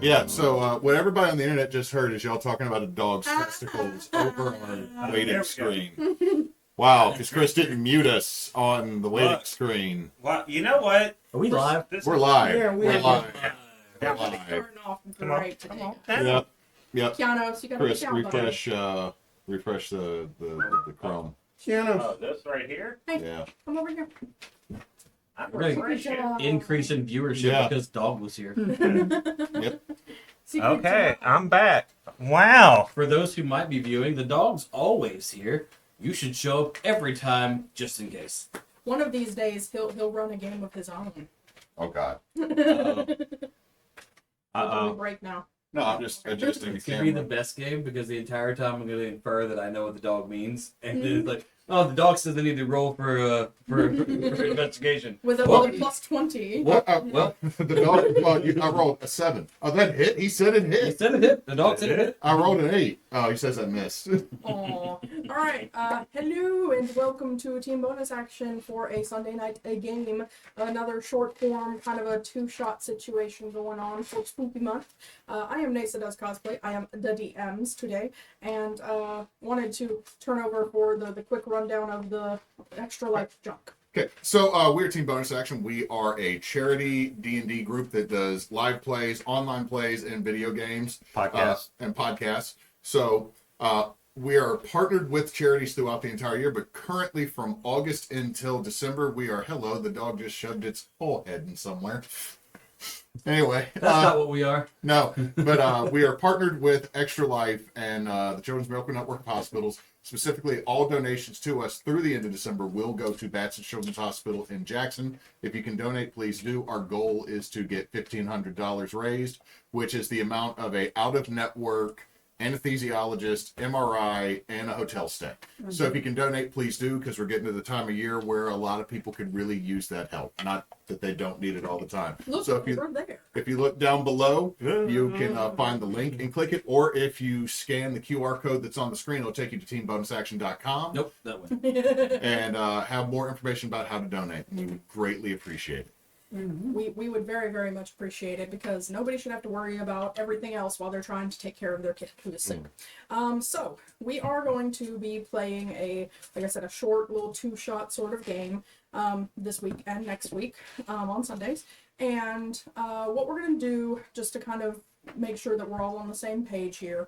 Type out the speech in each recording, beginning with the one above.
Yeah, so what everybody on the internet just heard is y'all talking about a dog's testicles over our waiting screen. Wow, because Chris didn't mute us on the waiting screen. Well, you know what? Are we live? We're live. Yeah, We're live. We're live. starting off Come on. great today. Yep. Yep. Keanu, you gotta Chris, be down, buddy. refresh the Chrome. Keanu, Oh, this right here? Yeah. come over here. I'm We're gonna refreshing. Increase in viewership Yeah. because Dog was here. Yep. Secret Okay, Keanu. I'm back. Wow. For those who might be viewing, the Dog's always here. You should show up every time, just in case. One of these days, he'll run a game of his own. Oh God. Uh-oh. Break now. No, I'm just adjusting the It's gonna be the camera. best game because the entire time I'm gonna infer that I know what the dog means, and then it's like, oh, the dog says they need to roll for investigation. With a Well, plus 20. What? Well, The dog. I rolled a 7. Oh, that hit. He said it he hit. said it hit. The dog said it hit. I rolled an 8. Oh, he says I missed. Aw. Alright, hello and welcome to Team Bonus Action for a Sunday night game. Another short form, kind of a two-shot situation going on for Spooky Month. I am Neysa Does Cosplay. I am the DMs today, and wanted to turn over for the quick rundown of the Extra Life junk. Okay, so we're Team Bonus Action. We are a charity D&D group that does live plays, online plays, and video games. Podcast. And podcasts. So we are partnered with charities throughout the entire year, but currently from August until December, we are, hello, the dog just shoved its whole head in somewhere. Anyway. That's not what we are. No, but we are partnered with Extra Life and the Children's Miracle Network of Hospitals. Specifically, all donations to us through the end of December will go to Batson Children's Hospital in Jackson. If you can donate, please do. Our goal is to get $1,500 raised, which is the amount of a out-of-network anesthesiologist, MRI, and a hotel stay. So if you can donate, please do, because we're getting to the time of year where a lot of people could really use that help. Not that they don't need it all the time. Look, So we're there. if you look down below, you can find the link and click it, or if you scan the QR code that's on the screen, it'll take you to teambonusaction.com Nope, that way. and have more information about how to donate. We would greatly appreciate it. We would very, very much appreciate it because nobody should have to worry about everything else while they're trying to take care of their kid who is sick. So we are going to be playing like I said, a short little two-shot sort of game this week and next week on Sundays. And what we're going to do, just to kind of make sure that we're all on the same page here,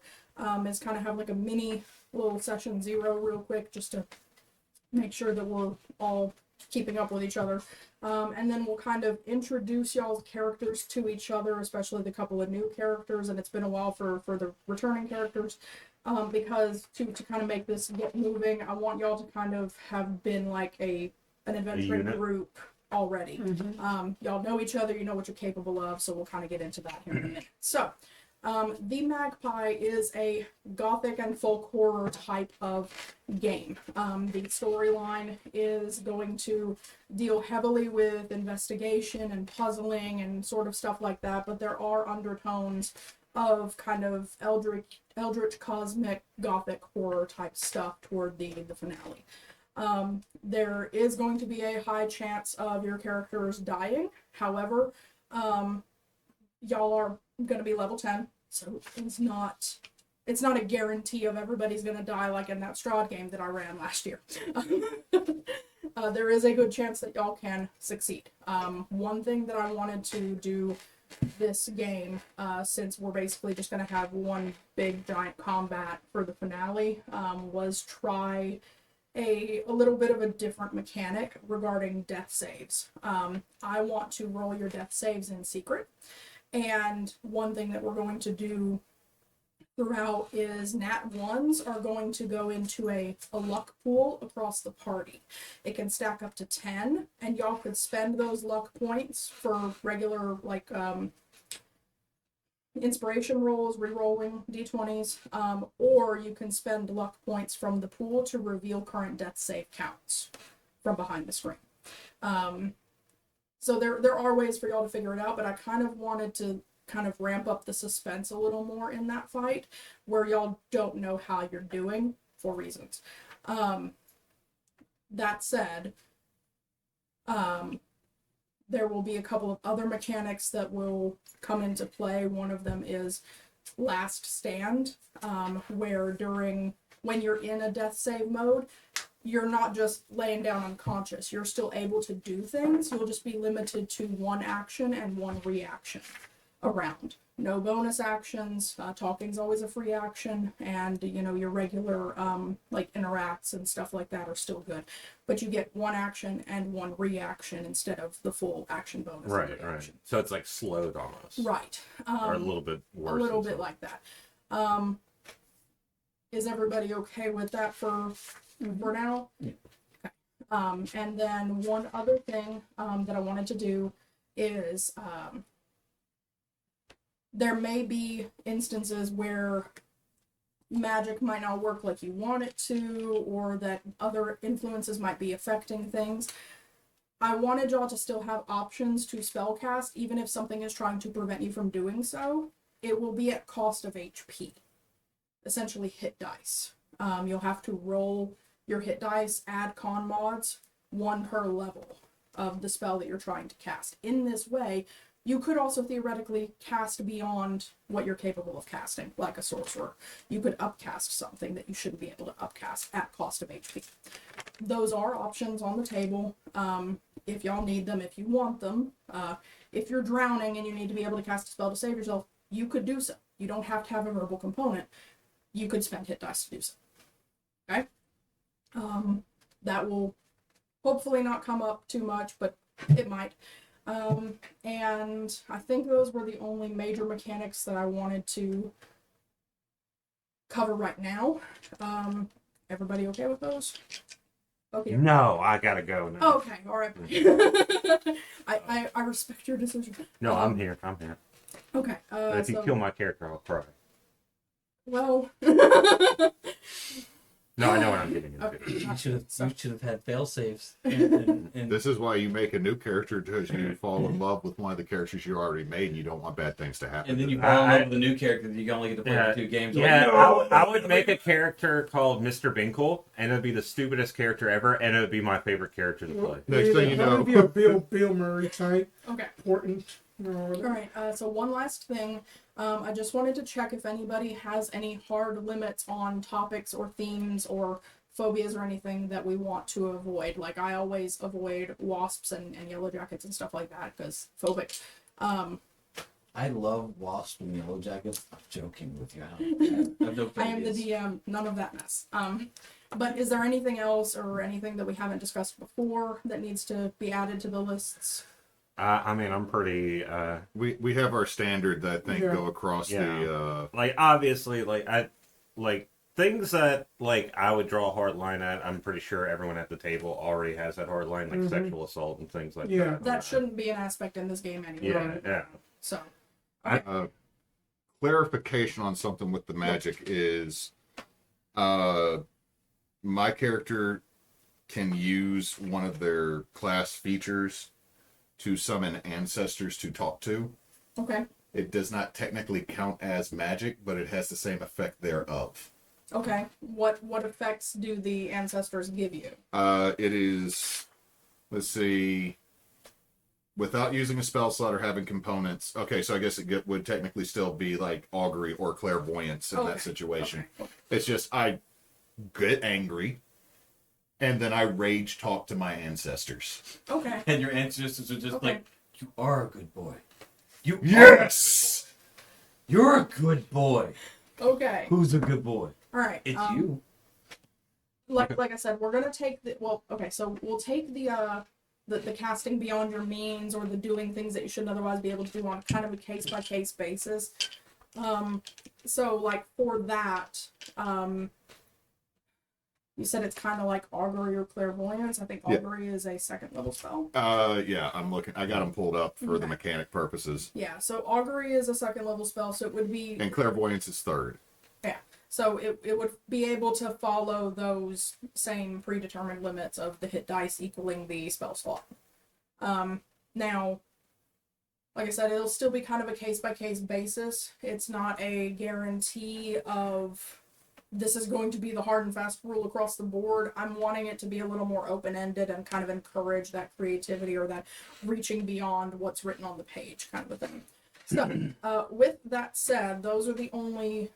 is kind of have like a mini little session 0 real quick, just to make sure that we're all keeping up with each other. And then we'll kind of introduce y'all's characters to each other, especially the couple of new characters, and it's been a while for the returning characters, because to kind of make this get moving, I want y'all to kind of have been like an adventuring group already. Y'all know each other, you know what you're capable of, so we'll kind of get into that here in a minute. So, the Magpie is a gothic and folk horror type of game. The storyline is going to deal heavily with investigation and puzzling and sort of stuff like that, but there are undertones of kind of eldritch cosmic gothic horror type stuff toward the finale. There is going to be a high chance of your characters dying. However, y'all are going to be level 10, so it's not a guarantee of everybody's going to die like in that Strahd game that I ran last year. There is a good chance that y'all can succeed. One thing that I wanted to do this game, since we're basically just going to have one big giant combat for the finale, was try a little bit of a different mechanic regarding death saves. I want to roll your death saves in secret. And one thing that we're going to do throughout is nat 1s are going to go into a luck pool across the party. It can stack up to 10, and y'all could spend those luck points for regular, like, inspiration rolls, re-rolling d20s, or you can spend luck points from the pool to reveal current death save counts from behind the screen. So there are ways for y'all to figure it out, but I kind of wanted to kind of ramp up the suspense a little more in that fight, where y'all don't know how you're doing for reasons. That said, there will be a couple of other mechanics that will come into play. One of them is Last Stand, where when you're in a death save mode, you're not just laying down unconscious. You're still able to do things. You'll just be limited to one action and one reaction around. No bonus actions. Talking's always a free action, and your regular like interacts and stuff like that are still good. But you get one action and one reaction instead of the full action bonus. Right, right. So it's like slowed almost. Right. Or a little bit worse. A little bit like that. Is everybody okay with that for now? Yeah. Okay. And then one other thing that I wanted to do is there may be instances where magic might not work like you want it to, or that other influences might be affecting things. I wanted y'all to still have options to spellcast, even if something is trying to prevent you from doing so. It will be at cost of HP. Essentially hit dice. You'll have to roll your hit dice, add con mods, 1 per level of the spell that you're trying to cast. In this way, you could also theoretically cast beyond what you're capable of casting, like a sorcerer. You could upcast something that you shouldn't be able to upcast at cost of HP. Those are options on the table. If y'all need them, if you want them. If you're drowning and you need to be able to cast a spell to save yourself, you could do so. You don't have to have a verbal component. You could spend hit dice to do so. Okay? That will hopefully not come up too much, but it might. And I think those were the only major mechanics that I wanted to cover right now. Everybody okay with those? Okay. No, I gotta go now. Okay, all right. I respect your decision. No, I'm here. I'm here. Okay. But if you kill my character, I'll cry. Well. No, I know what I'm getting into. Okay. You should have had fail safes. And This is why you make a new character, because you fall in love with one of the characters you already made, and you don't want bad things to happen. and then to you them. fall in love with a new character that you can only get to play for 2 games. Yeah, Like, no! I would make a character called Mr. Binkle, and it would be the stupidest character ever, and it would be my favorite character to play. Next thing you know- That would be a Bill Murray type. Okay. Important. You know, All right. So one last thing. I just wanted to check if anybody has any hard limits on topics or themes or phobias or anything that we want to avoid. Like, I always avoid wasps and yellow jackets and stuff like that because phobic. I love wasps and yellow jackets. I'm joking with you. I have no I am the phobias. DM, none of that mess. But is there anything else or anything that we haven't discussed before that needs to be added to the lists? I mean, I'm pretty, We have our standard that I think Yeah. go across the like, obviously, things that, like, I would draw a hard line at, I'm pretty sure everyone at the table already has that hard line, like sexual assault and things like Yeah. that. That shouldn't be an aspect in this game anyway. Yeah, yeah. So, clarification on something with the magic is my character can use one of their class features to summon ancestors to talk to. okay. It does not technically count as magic, but it has the same effect thereof. Okay. What effects do the ancestors give you? It is, let's see, without using a spell slot or having components. Okay, so I guess it would technically still be like augury or clairvoyance in Okay. that situation. Okay. It's just I get angry, and then I rage talk to my ancestors. Okay. And your ancestors are just Okay. like, you are a good boy. You Yes! You're a good boy. Okay. Who's a good boy? All right. It's you. Like I said, we're gonna take the so we'll take the casting beyond your means or the doing things that you shouldn't otherwise be able to do on kind of a case by case basis. So like for that, you said it's kind of like augury or clairvoyance. I think Yeah. augury is a 2nd level spell. Yeah, I'm looking. I got them pulled up for the Okay. mechanic purposes, Yeah. So augury is a 2nd level spell, so it would be and clairvoyance is 3rd. So it would be able to follow those same predetermined limits of the hit dice equaling the spell slot. Now, like I said, it'll still be kind of a case-by-case basis. It's not a guarantee of this is going to be the hard and fast rule across the board. I'm wanting it to be a little more open-ended and kind of encourage that creativity or that reaching beyond what's written on the page kind of a thing. So, with that said, those are the only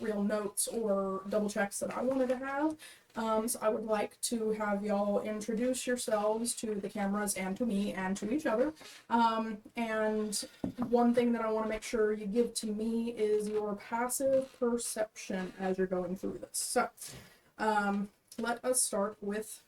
real notes or double checks that I wanted to have. So I would like to have y'all introduce yourselves to the cameras and to me and to each other. And one thing that I want to make sure you give to me is your passive perception as you're going through this. So, let us start with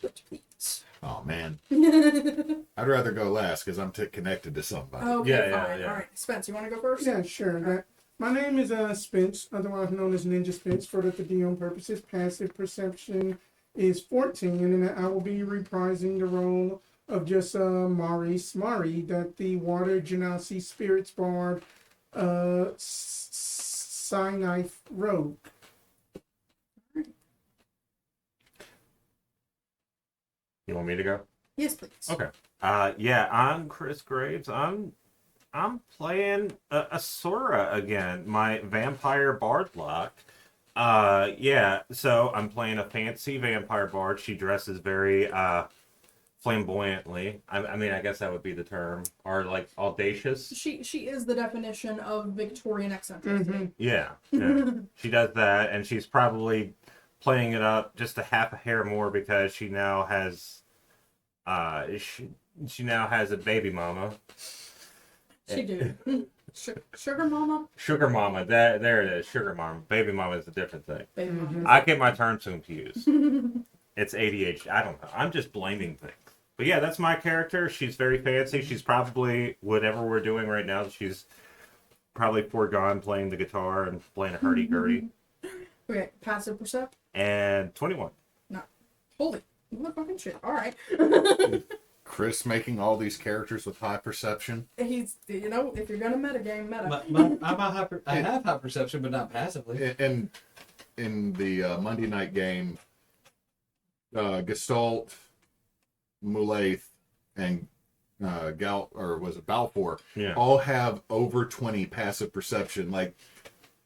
Heat, please. Oh man, I'd rather go last because I'm connected to somebody. Okay, Yeah, fine. yeah. All right, Spence, you want to go first? Yeah, sure. My name is Spence, otherwise known as Ninjaspence for the DM purposes. Passive perception is 14, and then I will be reprising the role of just Maree, that the Water Genasi Spirits Bard, Knife Rogue. You want me to go? Yes, please. Okay. Yeah, I'm Chris Graves. I'm playing Asura again, my vampire bard lock. Yeah, so I'm playing a fancy vampire bard. She dresses very flamboyantly. I mean, I guess that would be the term, or like audacious. She is the definition of Victorian eccentricity. Yeah, yeah. She does that, and she's probably playing it up just a half a hair more because she now has she now has a baby mama. She do. Sugar mama? Sugar mama, there it is. Sugar mama. Baby mama is a different thing. Baby mama. I get my terms confused. It's ADHD. I don't know. I'm just blaming things. But yeah, that's my character. She's very fancy. She's probably, whatever we're doing right now, she's probably foregone playing the guitar and playing a hurdy-gurdy. Okay, passive percept? And 21. Holy motherfucking shit. Alright. Chris making all these characters with high perception. He's, you know, if you're gonna metagame, meta. I have high perception, but not passively. And in the Monday night game, Gestalt, Mulaith, and Balfour Yeah. all have over 20 passive perception. Like,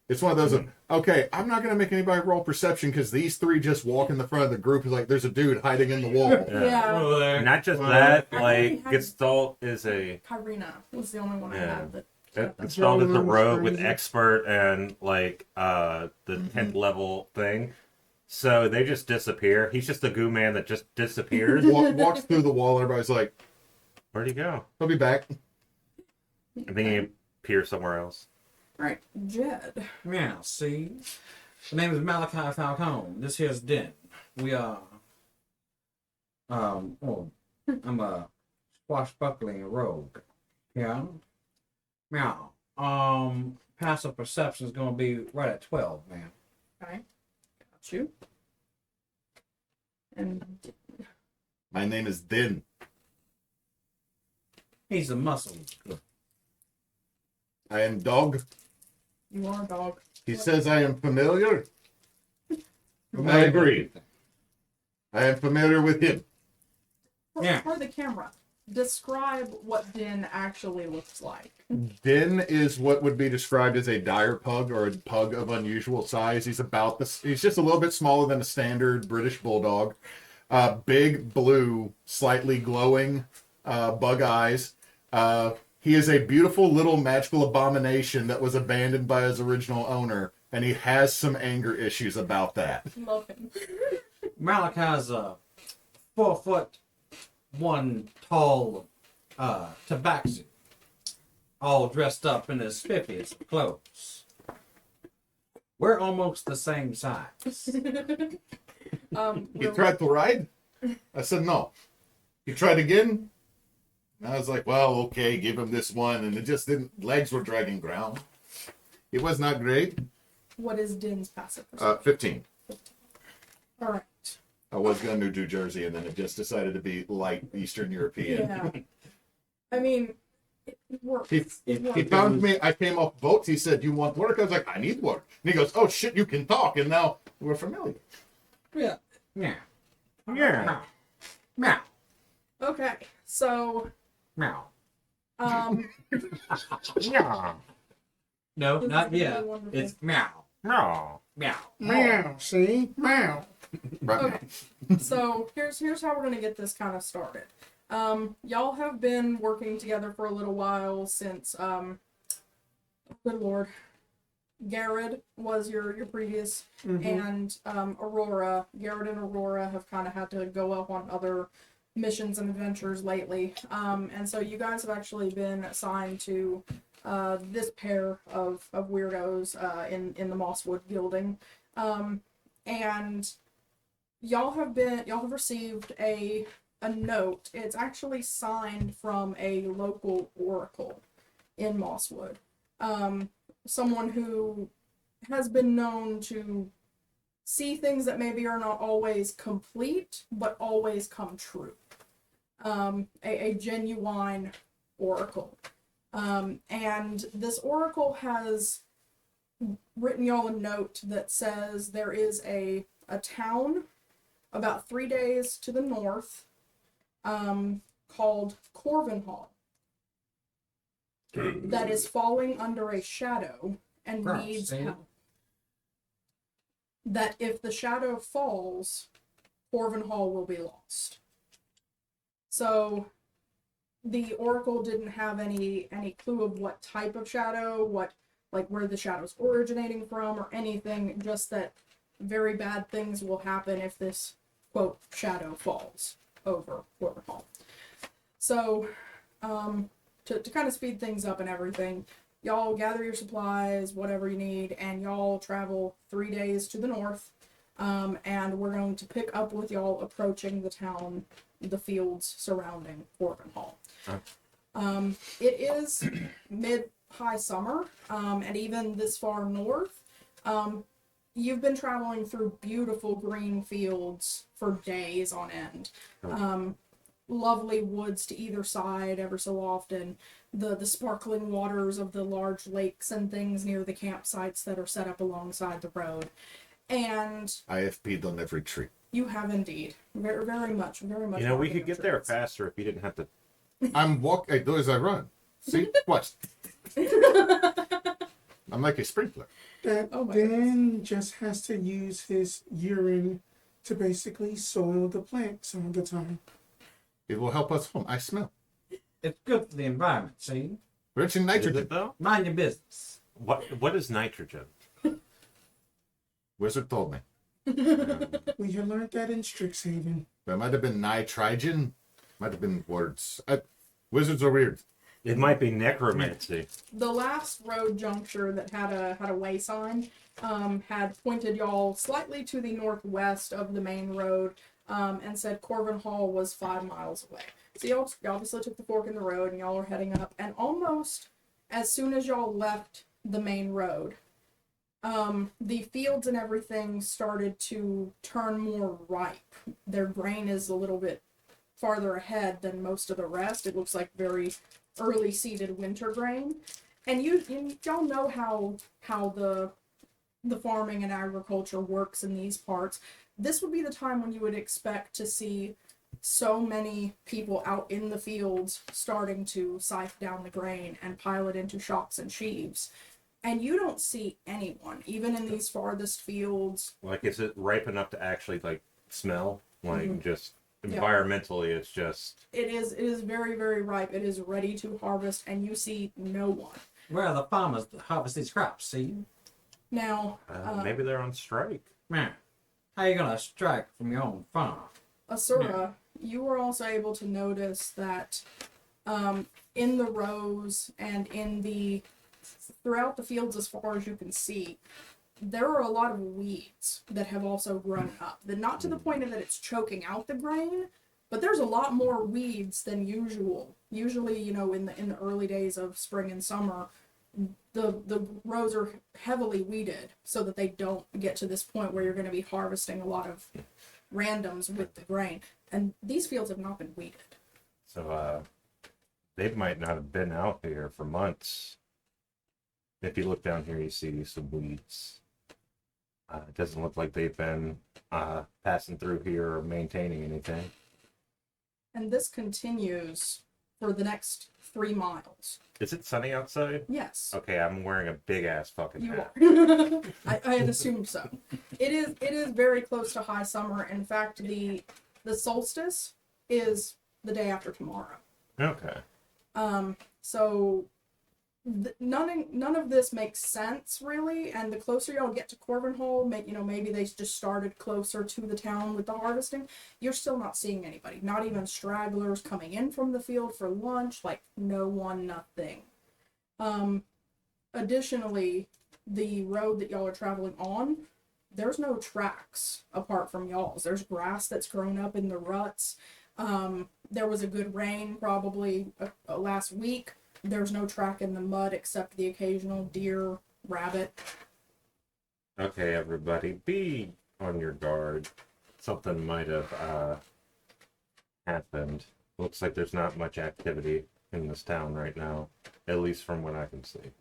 it's one of those of, okay, I'm not going to make anybody roll perception because these three just walk in the front of the group. Is like, there's a dude hiding in the wall. Yeah. Over there. Not just Well, that, I like, only had- Gestalt is a... Kyrina was the only one I Yeah. had that. Gestalt is a Rolling rogue with crazy. expert and, like, the 10th level thing. So they just disappear. He's just a goo man that just disappears. Walks through the wall, and everybody's like, Where'd he go? he'll be back. I think he appears somewhere else. Alright, Jed. Yeah, see? The name is Malachi Falcone. This here's Den. We are... I'm a swashbuckling rogue. Yeah? Meow. Passive perception is gonna be right at 12, man. Okay. Got you. And My name is Din. He's a muscle. I am Dog. you are a dog. He says I am familiar. I agree. I am familiar with him. Yeah. For the camera, describe what Din actually looks like. Din is what would be described as a dire pug or a pug of unusual size. He's about this. He's just a little bit smaller than a standard British bulldog. Big blue, slightly glowing bug eyes. He is a beautiful little magical abomination that was abandoned by his original owner, and he has some anger issues about that. Love him. Malachi's a 4'1" tall tabaxi, all dressed up in his spiffiest clothes. We're almost the same size. He tried to ride? I said no. He tried again? And I was like, well, okay, give him this one. And it just didn't, legs were dragging ground. It was not great. What is Din's passive perception? 15. Alright. I was going to do New Jersey, and then it just decided to be light Eastern European. Yeah. I mean, it works. He found me. I came off boats. He said, "You want work?" I was like, "I need work." And he goes, "Oh shit, you can talk." And now we're familiar. Yeah. Yeah. Yeah. Meow. Okay, so Meow. um Yeah. No, This not is yet. really wonderful. It's meow. No. Meow. Meow. See? Meow. Right. Okay. So here's how we're gonna get this kind of started. Y'all have been working together for a little while since good lord, Garrett was your previous, and Aurora. Garrett and Aurora have kind of had to go up on other missions and adventures lately, and so you guys have actually been assigned to this pair of weirdos in the Mosswood Guilding, and y'all have received a note. It's actually signed from a local oracle in Mosswood. Someone who has been known to see things that maybe are not always complete, but always come true. A genuine oracle. And this oracle has written y'all a note that says there is a town about 3 days to the north called Korvinhall that is falling under a shadow and needs help. That if the shadow falls, Korvinhall will be lost. So the oracle didn't have any clue of what type of shadow, where the shadow's originating from or anything, just that very bad things will happen if this quote shadow falls over Korvinhall. So to kind of speed things up and everything, y'all gather your supplies, whatever you need, and y'all travel 3 days to the north, and we're going to pick up with y'all approaching the town, the fields surrounding Korvinhall. It is mid-high summer, and even this far north, you've been traveling through beautiful green fields for days on end. Lovely woods to either side ever so often, the sparkling waters of the large lakes and things near the campsites that are set up alongside the road. And IFP'd on every tree. you have indeed. Very, very much. You know, we could get there faster if you didn't have to. I do as I run. See? Watch. I'm like a sprinkler. That Oh my Dan just has to use his urine to basically soil the plants all the time. It will help us home. I smell. It's good for the environment, see? Rich in Is nitrogen. it though? Mind your business. What is nitrogen? Wizard told me. We had learned that in Strixhaven. That might have been nitrogen. Might have been words. Wizards are weird. It might be necromancy. The last road juncture that had a way sign had pointed y'all slightly to the northwest of the main road, and said Korvinhall was 5 miles away. So y'all obviously took the fork in the road and y'all are heading up, and almost as soon as y'all left the main road, the fields and everything started to turn more ripe. Their grain is a little bit farther ahead than most of the rest. It looks like very early seeded winter grain. And y'all know how the farming and agriculture works in these parts. This would be the time when you would expect to see so many people out in the fields starting to scythe down the grain and pile it into shocks and sheaves. And you don't see anyone, even in these farthest fields. Like, is it ripe enough to actually like smell? Like, just Yeah. environmentally, it's just. It is very, very ripe. It is ready to harvest, and you see no one. Where are the farmers that harvest these crops, see? Now, Maybe they're on strike. Man, how you gonna strike from your own farm? Asura, you were also able to notice that in the rows and throughout the fields as far as you can see, there are a lot of weeds that have also grown up. Not to the point that it's choking out the grain, but there's a lot more weeds than usual. Usually, in the early days of spring and summer, the rows are heavily weeded so that they don't get to this point where you're going to be harvesting a lot of randoms with the grain. And these fields have not been weeded. So they might not have been out here for months. If you look down here, you see some weeds. It doesn't look like they've been passing through here or maintaining anything. And this continues for the next 3 miles. Is it sunny outside? Yes. Okay, I'm wearing a big ass fucking You hat. are. I had assumed so. It is very close to high summer. In fact, the solstice is the day after tomorrow. Okay. So none of this makes sense really. And the closer y'all get to Korvinhall, maybe they just started closer to the town with the harvesting. You're still not seeing anybody. Not even stragglers coming in from the field for lunch. Like no one, nothing. Additionally, the road that y'all are traveling on, there's no tracks apart from y'all's. There's grass that's grown up in the ruts. There was a good rain probably last week. There's no track in the mud except the occasional deer, rabbit. Okay, everybody, be on your guard. Something might have happened. Looks like there's not much activity in this town right now, at least from what I can see.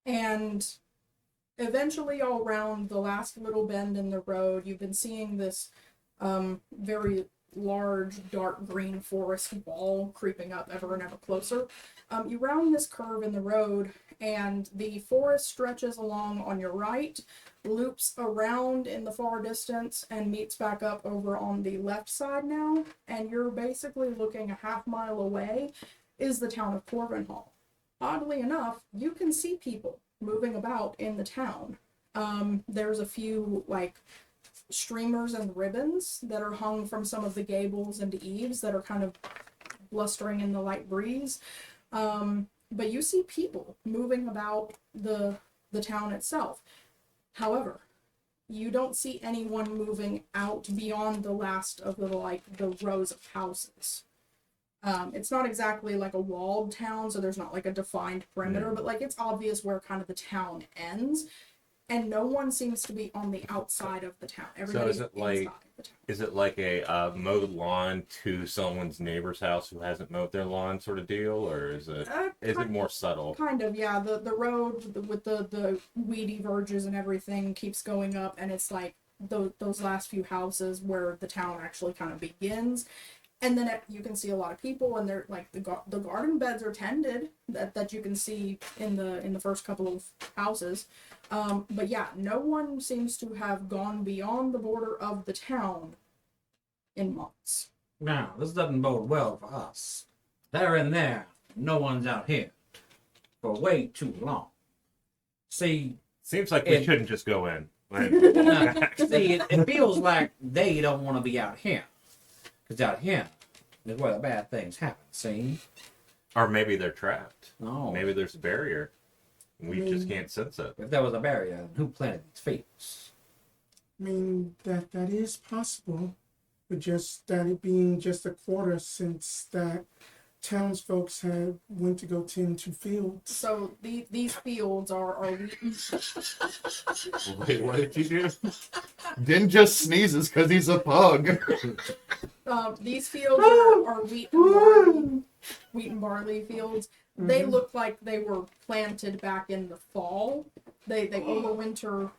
And eventually, all around the last little bend in the road, you've been seeing this very large, dark green forest wall creeping up ever and ever closer. You round this curve in the road, and the forest stretches along on your right, loops around in the far distance, and meets back up over on the left side now. And you're basically looking a half mile away is the town of Korvinhall. Oddly enough, you can see people moving about in the town. There's a few, streamers and ribbons that are hung from some of the gables and eaves that are kind of blustering in the light breeze. But you see people moving about the town itself. However, you don't see anyone moving out beyond the last of the rows of houses. It's not exactly like a walled town, so there's not like a defined perimeter, but it's obvious where kind of the town ends. And no one seems to be on the outside of the town. Everybody's inside the town. Is it like a mowed lawn to someone's neighbor's house who hasn't mowed their lawn sort of deal, or is it more subtle? Kind of, yeah. The road with the weedy verges and everything keeps going up, and it's like those last few houses where the town actually kind of begins. And then you can see a lot of people, and they're like the garden beds are tended that you can see in the first couple of houses. But yeah, no one seems to have gone beyond the border of the town in months. Now, this doesn't bode well for us. They're in there. No one's out here for way too long. See, Seems like we shouldn't just go in. see, it feels like they don't want to be out here. Because out here is where the bad things happen, see? Or maybe they're trapped. No. Maybe there's a barrier. We just can't sense it. If there was a barrier, then who planted these fields? I mean, that is possible, but just that it being just a quarter since that townsfolk had went to go tend to fields. So these fields are wheaten. Wait, what did you do? Din just sneezes because he's a pug. These fields are wheat and barley fields. They look like they were planted back in the fall. They overwinter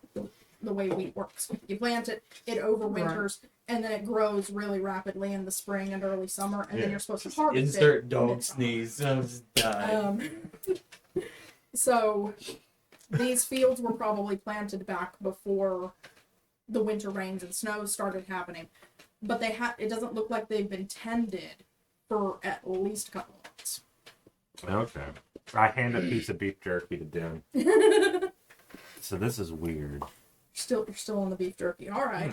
the way wheat works. You plant it, it overwinters, and then it grows really rapidly in the spring and early summer, and then you're supposed to harvest Insert it. dog sneeze. I'm just dying. So these fields were probably planted back before the winter rains and snows started happening. But it doesn't look like they've been tended for at least a couple of months. Okay. I hand a piece of beef jerky to Din. So this is weird. You're still on the beef jerky. All right.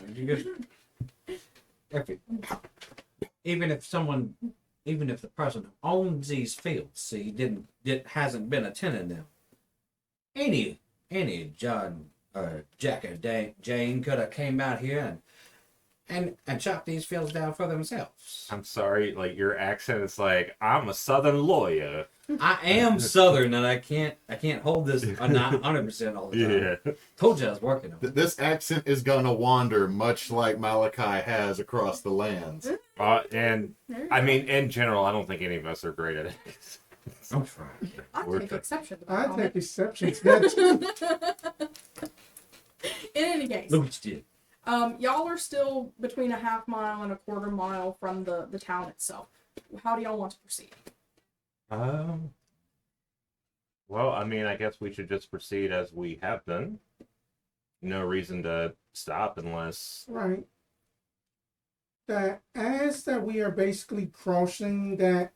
Even if the person who owns these fields, see, hasn't been attending them, any John or Jack or Jane could have came out here and chopped these fields down for themselves. I'm sorry, your accent is like, I'm a southern lawyer. I am Southern, and I can't hold this not 100% all the time. Yeah. Told you I was working on it. This accent is gonna wander, much like Malachi has across the lands. And I mean, in general, I don't think any of us are great at it. I'm trying. I take exception to that I comment. take exception to that. In any case, Look what you did. y'all are still between a half mile and a quarter mile from the town itself. how do y'all want to proceed? Well, I mean, I guess we should just proceed as we have been. No reason to stop unless. Right. That as that we are basically crossing that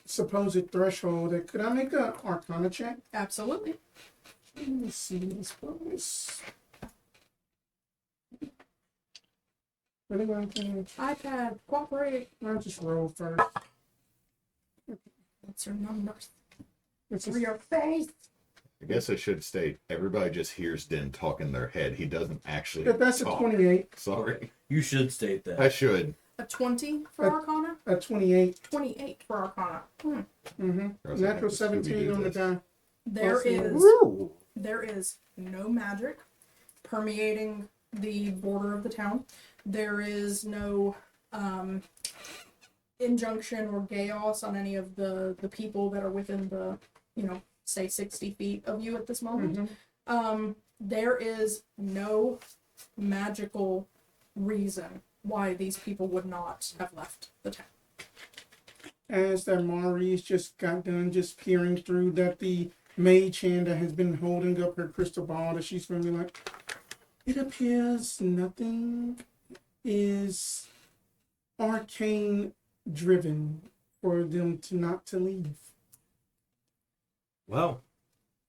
supposed threshold, could I make a Arcana check? Absolutely. Let me see this bonus. Really want to iPad, cooperate. I'll just roll first. What's your numbers? It's For your face. I guess I should state everybody just hears Din talk in their head. He doesn't actually. that's a talk. 28. Sorry, You should state that. I should. A 20 for Arcana? A 28. 28 for Arcana. Mm-hmm. Or else I'd have Natural to 17 Scooby-Doo on the this. die. There is no magic permeating the border of the town. There is no injunction or chaos on any of the people that are within the, say 60 feet of you at this moment. There is no magical reason why these people would not have left the town. As that Maree's just got done just peering through that the mage hand that has been holding up her crystal ball, that she's going to be like, it appears nothing is arcane driven for them to not to leave. Well,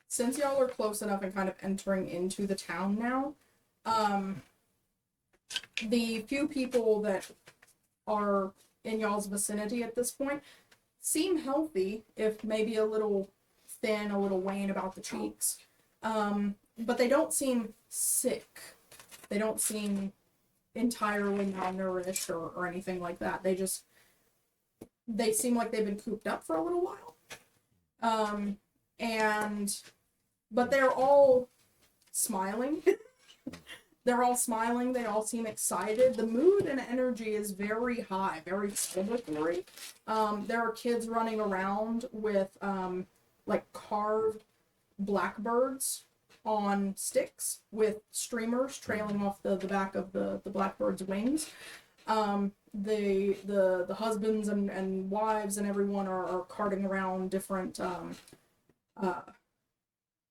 Since y'all are close enough and kind of entering into the town now, the few people that are in y'all's vicinity at this point seem healthy, if maybe a little thin, a little wan about the cheeks. But they don't seem sick. They don't seem entirely malnourished or anything like that. They seem like they've been cooped up for a little while. But they're all smiling. They're all smiling. They all seem excited. The mood and energy is very high, very celebratory. There are kids running around with like carved blackbirds on sticks with streamers trailing off the back of the blackbird's wings. The husbands and wives and everyone are carting around different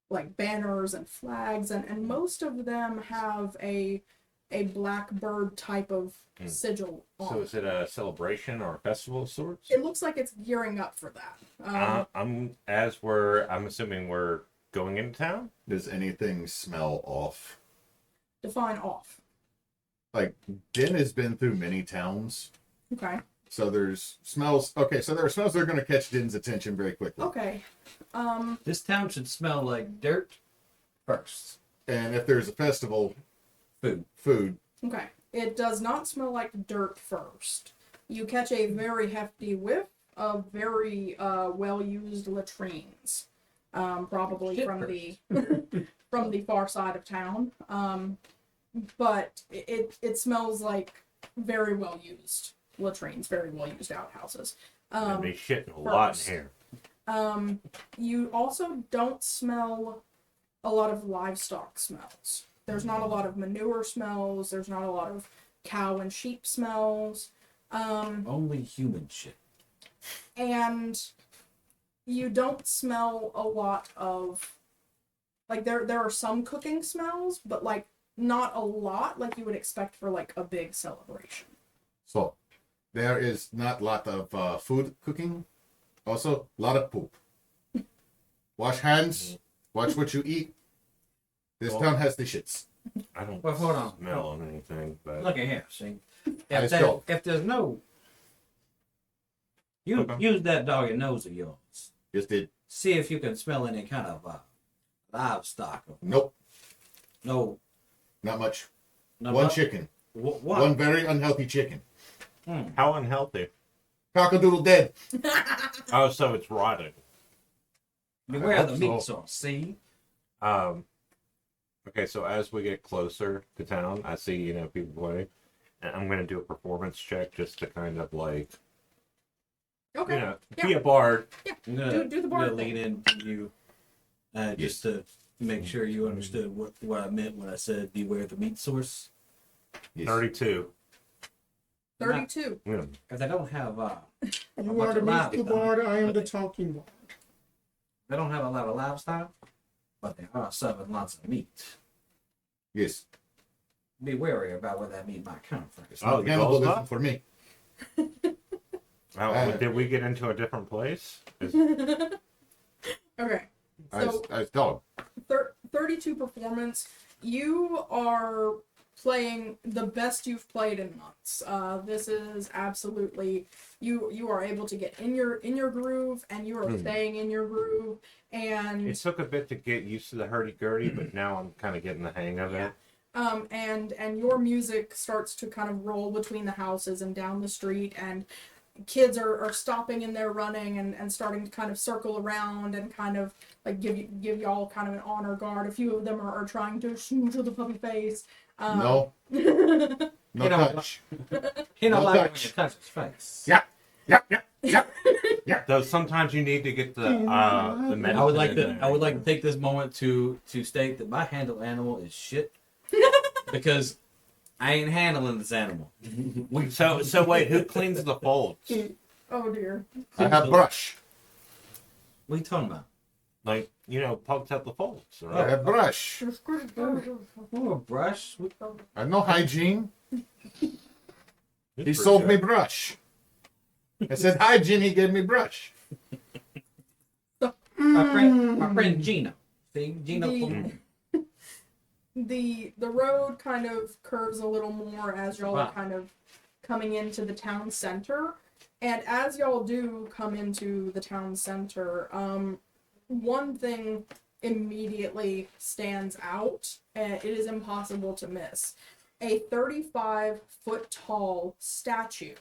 like banners and flags, and most of them have a blackbird type of sigil on. so is it a celebration or a festival of sorts? It looks like it's gearing up for that. I'm assuming we're going into town. Does anything smell off? Define off. Like, Din has been through many towns, Okay. so there's smells. Okay, so there are smells that are going to catch Din's attention very quickly. Okay. This town should smell like dirt first. And if there's a festival, Food. Okay. It does not smell like dirt first. You catch a very hefty whiff of very well-used latrines, probably Shit from first. the from the far side of town. But it smells like very well-used latrines, very well-used outhouses. And be shitting a lot first. in here. You also don't smell a lot of livestock smells. There's not a lot of manure smells. There's not a lot of cow and sheep smells. Only human shit. And you don't smell a lot of, like, there are some cooking smells, but like not a lot like you would expect for like a big celebration. So there is not a lot of food cooking. Also, a lot of poop. Wash hands. Watch what you eat. This town has the shits. I don't Well, hold on. smell on anything, but Look at here. See, Nice dog. if there's no, Okay. use that doggy nose of yours. Just did. See if you can smell any kind of livestock. Nope. No, Not much. no. One chicken. What? One very unhealthy chicken. how unhealthy? Cockadoodle dead. Oh, so it's rotting. Beware the hope meat so. sauce. See, Okay, so as we get closer to town, I see, people play. And I'm going to do a performance check just to kind of like, Okay. be a bard. I'm gonna, Do the I'm bar gonna thing. lean into you, just to make sure you understood what I meant when I said beware the meat source. Yes. 32. 32. If they don't have You are the musical bard, I am the talking bard. they don't have a lot of livestock, but they are serving lots of meat. Yes. Be wary about where that meat might come from. It's Oh, not the cannibalism gold for me. Oh, did we get into a different place? Okay. So I tell him. 32 performance. You are playing the best you've played in months. This is absolutely you are able to get in your groove, and you are staying in your groove. And It took a bit to get used to the hurdy-gurdy, but now I'm kind of getting the hang of it. and your music starts to kind of roll between the houses and down the street, and kids are stopping in their running and starting to kind of circle around and kind of like give y'all kind of an honor guard. A few of them are trying to smooch the puppy face. No. No You know, touch. He don't No like when touch. you touch his face. Yeah. Though sometimes you need to get the medicine. I would like in to. there. I would like to take this moment to state that my handle animal is shit because I ain't handling this animal. So wait, who cleans the folds? Oh dear. I have brush. What are you talking about? Like, pokes out the folds, I right? have brush. Oh, a brush. I have no hygiene. He Pretty sold good. me brush. I said hygiene, he gave me brush. My friend Gino. See, Gino. The road kind of curves a little more as y'all are kind of coming into the town center. And as y'all do come into the town center, one thing immediately stands out, and it is impossible to miss. A 35-foot tall statue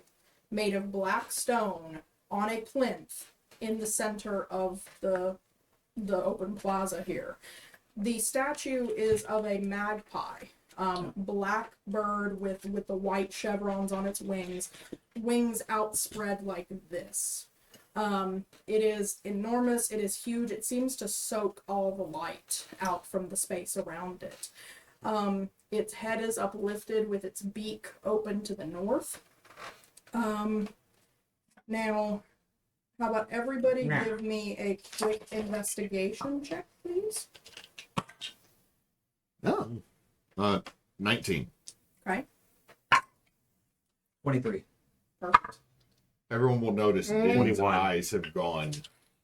made of black stone on a plinth in the center of the open plaza here. The statue is of a magpie, black bird with the white chevrons on its wings outspread like this. It is enormous, it is huge, it seems to soak all the light out from the space around it. Its head is uplifted with its beak open to the north. Now, how about everybody give me a quick investigation check, please? Oh. 19. Okay, 23. perfect. Everyone will notice Din's 21. eyes have gone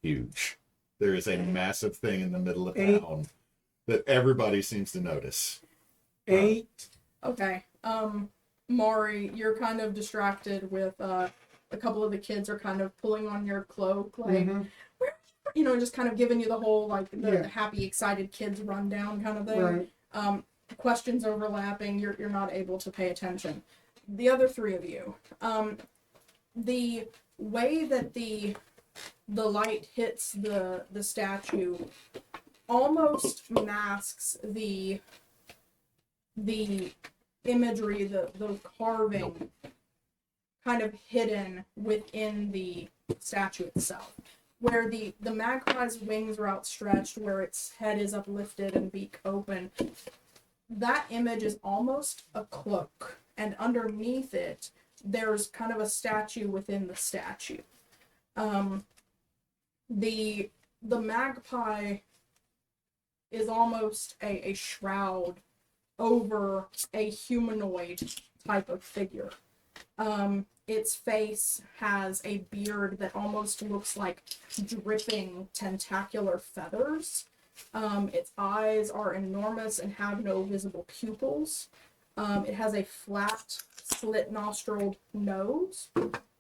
huge. There is a massive thing in the middle of Eight. town that everybody seems to notice. 8. Okay, Maree, you're kind of distracted with, a couple of the kids are kind of pulling on your cloak, like, just kind of giving you the whole, like, the happy, excited kids rundown kind of thing. Right. Questions overlapping, you're not able to pay attention. The other three of you, the way that the light hits the statue almost masks the imagery, the carving kind of hidden within the statue itself. Where the magpie's wings are outstretched, where its head is uplifted and beak open, that image is almost a cloak, and underneath it, there's kind of a statue within the statue. The magpie is almost a shroud over a humanoid type of figure. Its face has a beard that almost looks like dripping tentacular feathers. Its eyes are enormous and have no visible pupils. It has a flat, slit-nostriled nose.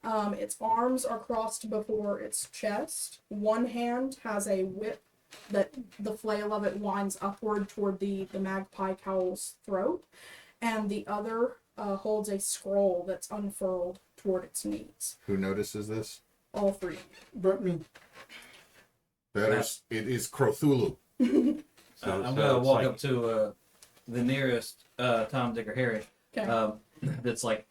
Its arms are crossed before its chest. One hand has a whip that the flail of it winds upward toward the magpie cowl's throat, and the other holds a scroll that's unfurled toward its knees. Who notices this? All three. But me. It is Cthulhu. I'm gonna walk up to the nearest Tom, Dick, or Harry. Okay. That's like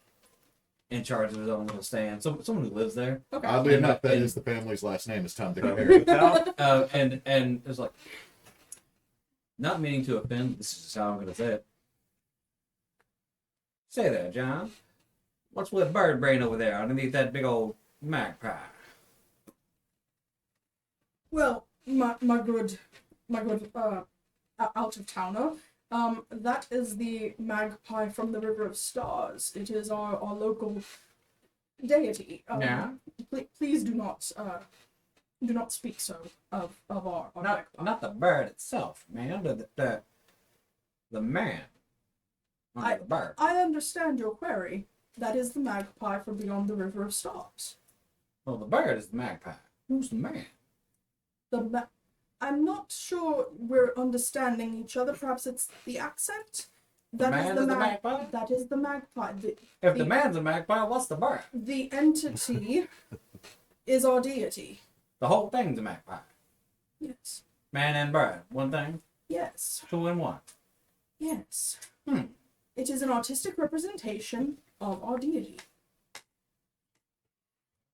in charge of his own little stand. Someone who lives there. Okay. Oddly enough, that is the family's last name is Tom, Dick, and Harry. And it's like, not meaning to offend. This is how I'm gonna say it. Say there, John. What's with bird brain over there underneath that big old magpie? Well, my good out of towner. That is the magpie from the River of Stars. It is our local deity. Yeah. Please do not speak so of our magpie. Not the bird itself, man. The man. Under the bird. I understand your query. That is the magpie from beyond the River of Stars. Well, the bird is the magpie. Who's the man? I'm not sure we're understanding each other. Perhaps it's the accent. The man is the magpie? That is the magpie. If the man's a magpie, what's the bird? The entity is our deity. The whole thing's a magpie. Yes. Man and bird. One thing. Yes. Two in one. Yes. Hmm. It is an artistic representation of our deity.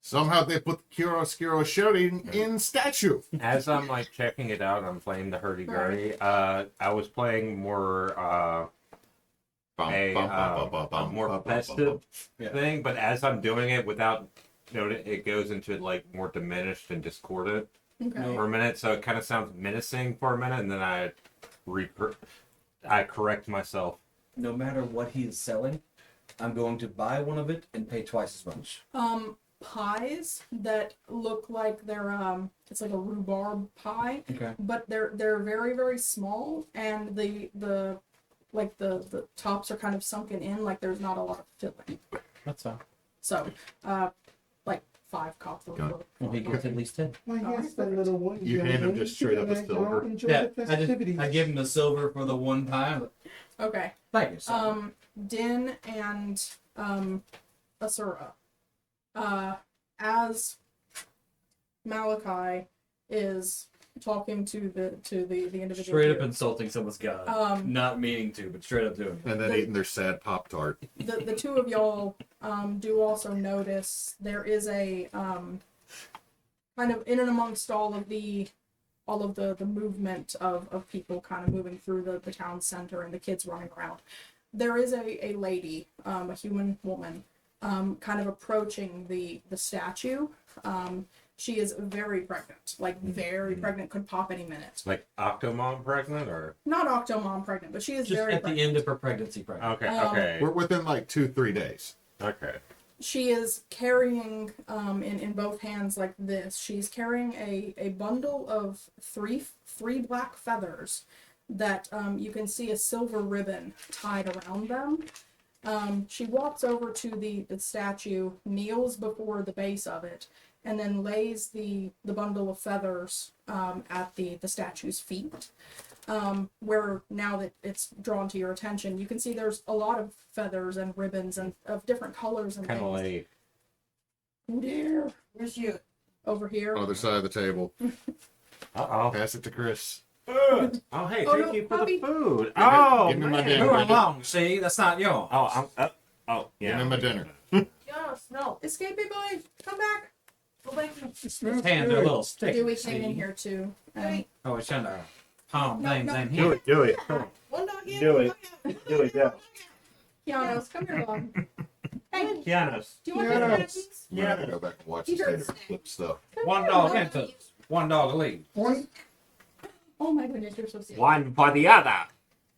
Somehow they put the Chiaroscuro shouting in statue. As I'm like checking it out, I'm playing the hurdy-gurdy. I was playing more a more festive thing, but as I'm doing it without noting, it goes into like more diminished and discordant Okay. for a minute. So it kind of sounds menacing for a minute, and then I correct myself. No matter what he is selling, I'm going to buy one of it and pay twice as much. Pies that look like they're it's like a rhubarb pie, Okay. but they're very very small, and the tops are kind of sunken in, like there's not a lot of filling. That's fine. So, like 5 copper. Got it. Well, he gets at least 10. Well, yes, that little one. You hand him just straight up a silver. Enjoy Yeah, the festivities. I give him the silver for the one pie. Okay. Thank you, sir. Din and Asura. As Malachi is talking to the individual Straight up here, insulting someone's god. Not meaning to, but straight up doing it. And then eating their sad Pop-Tart. the two of y'all do also notice there is a kind of in and amongst all of the movement of people kind of moving through the town center and the kids running around. There is a lady, a human woman, kind of approaching the statue. She is very pregnant, like very pregnant, could pop any minute. Like Octomom pregnant, or Not Octomom pregnant, but she is Just very at pregnant. the end of her pregnancy, pregnant. okay, okay, We're within like 2-3 days. okay. She is carrying in both hands like this. She's carrying a bundle of three black feathers that you can see a silver ribbon tied around them. She walks over to the statue, kneels before the base of it, and then lays the bundle of feathers at the statue's feet. Where now that it's drawn to your attention, you can see there's a lot of feathers and ribbons and of different colors and Kind of things. like Oh dear. Where's you? Over here. Other side of the table. oh, Pass it to Chris. oh hey, Oh, thank no, you for Bobby. the food. me- Oh, give me my man. dinner. Move along, see? That's not yours. Oh, oh, Give yeah. him a dinner. Yes, no. Escapee boy, come back. Go back. It smells His hands are a good. little sticky. Dewey see? came in here too. Oh, it's trying to palm No, things no. in Do here. it, do it. One dog in. Do it. one dog out. Do it, yeah. Kianos, come here, Bob. Hey, Kianos. do you want Yeah. to please? I'm gonna go back and watch this later. Flip stuff. One dog enters, one dog leaves. Boink. Oh my goodness, you're so silly. One for the other.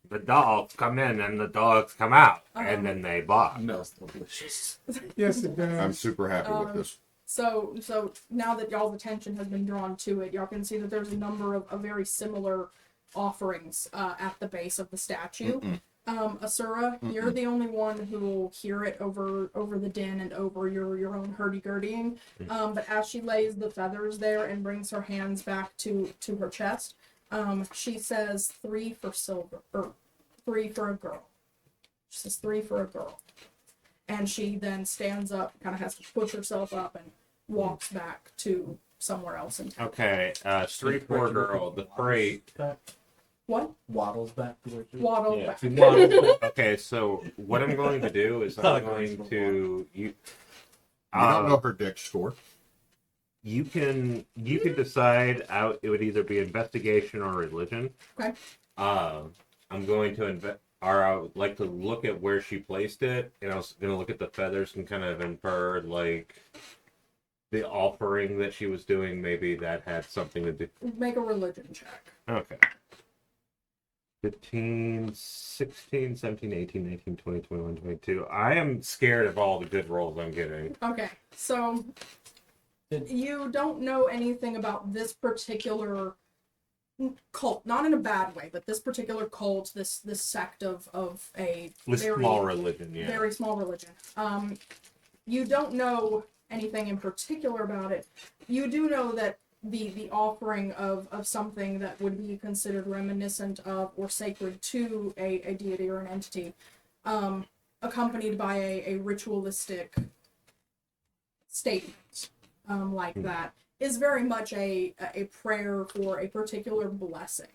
The dogs come in and the dogs come out, and then they bark. Smells delicious. Yes, it does. I'm super happy with this. So now that y'all's attention has been drawn to it, y'all can see that there's a number of very similar offerings at the base of the statue. Asura, you're the only one who will hear it over the din and over your own hurdy-gurdying. But as she lays the feathers there and brings her hands back to her chest, she says 3 for silver, or 3 for a girl. She says 3 for a girl. And she then stands up, kind of has to push herself up and walks back to somewhere else in town. Okay, street poor girl, the freight. What? Waddles back to where she Waddle Yeah. back. Okay, so what I'm going to do is I'm going to You don't know her dick score. you can decide out. It would either be investigation or religion. Okay. I'm going to I would like to look at where she placed it, and I was going to look at the feathers and kind of infer, like, the offering that she was doing, maybe that had something to do. Make a religion check. Okay. 15, 16, 17, 18, 19, 20, 21, 22. I am scared of all the good rolls I'm getting. Okay, so you don't know anything about this particular cult, not in a bad way, but this particular cult, this sect of a This very, small religion, yeah. very small religion. You don't know anything in particular about it. You do know that the offering of something that would be considered reminiscent of or sacred to a deity or an entity, accompanied by a ritualistic statement like that, is very much a prayer for a particular blessing.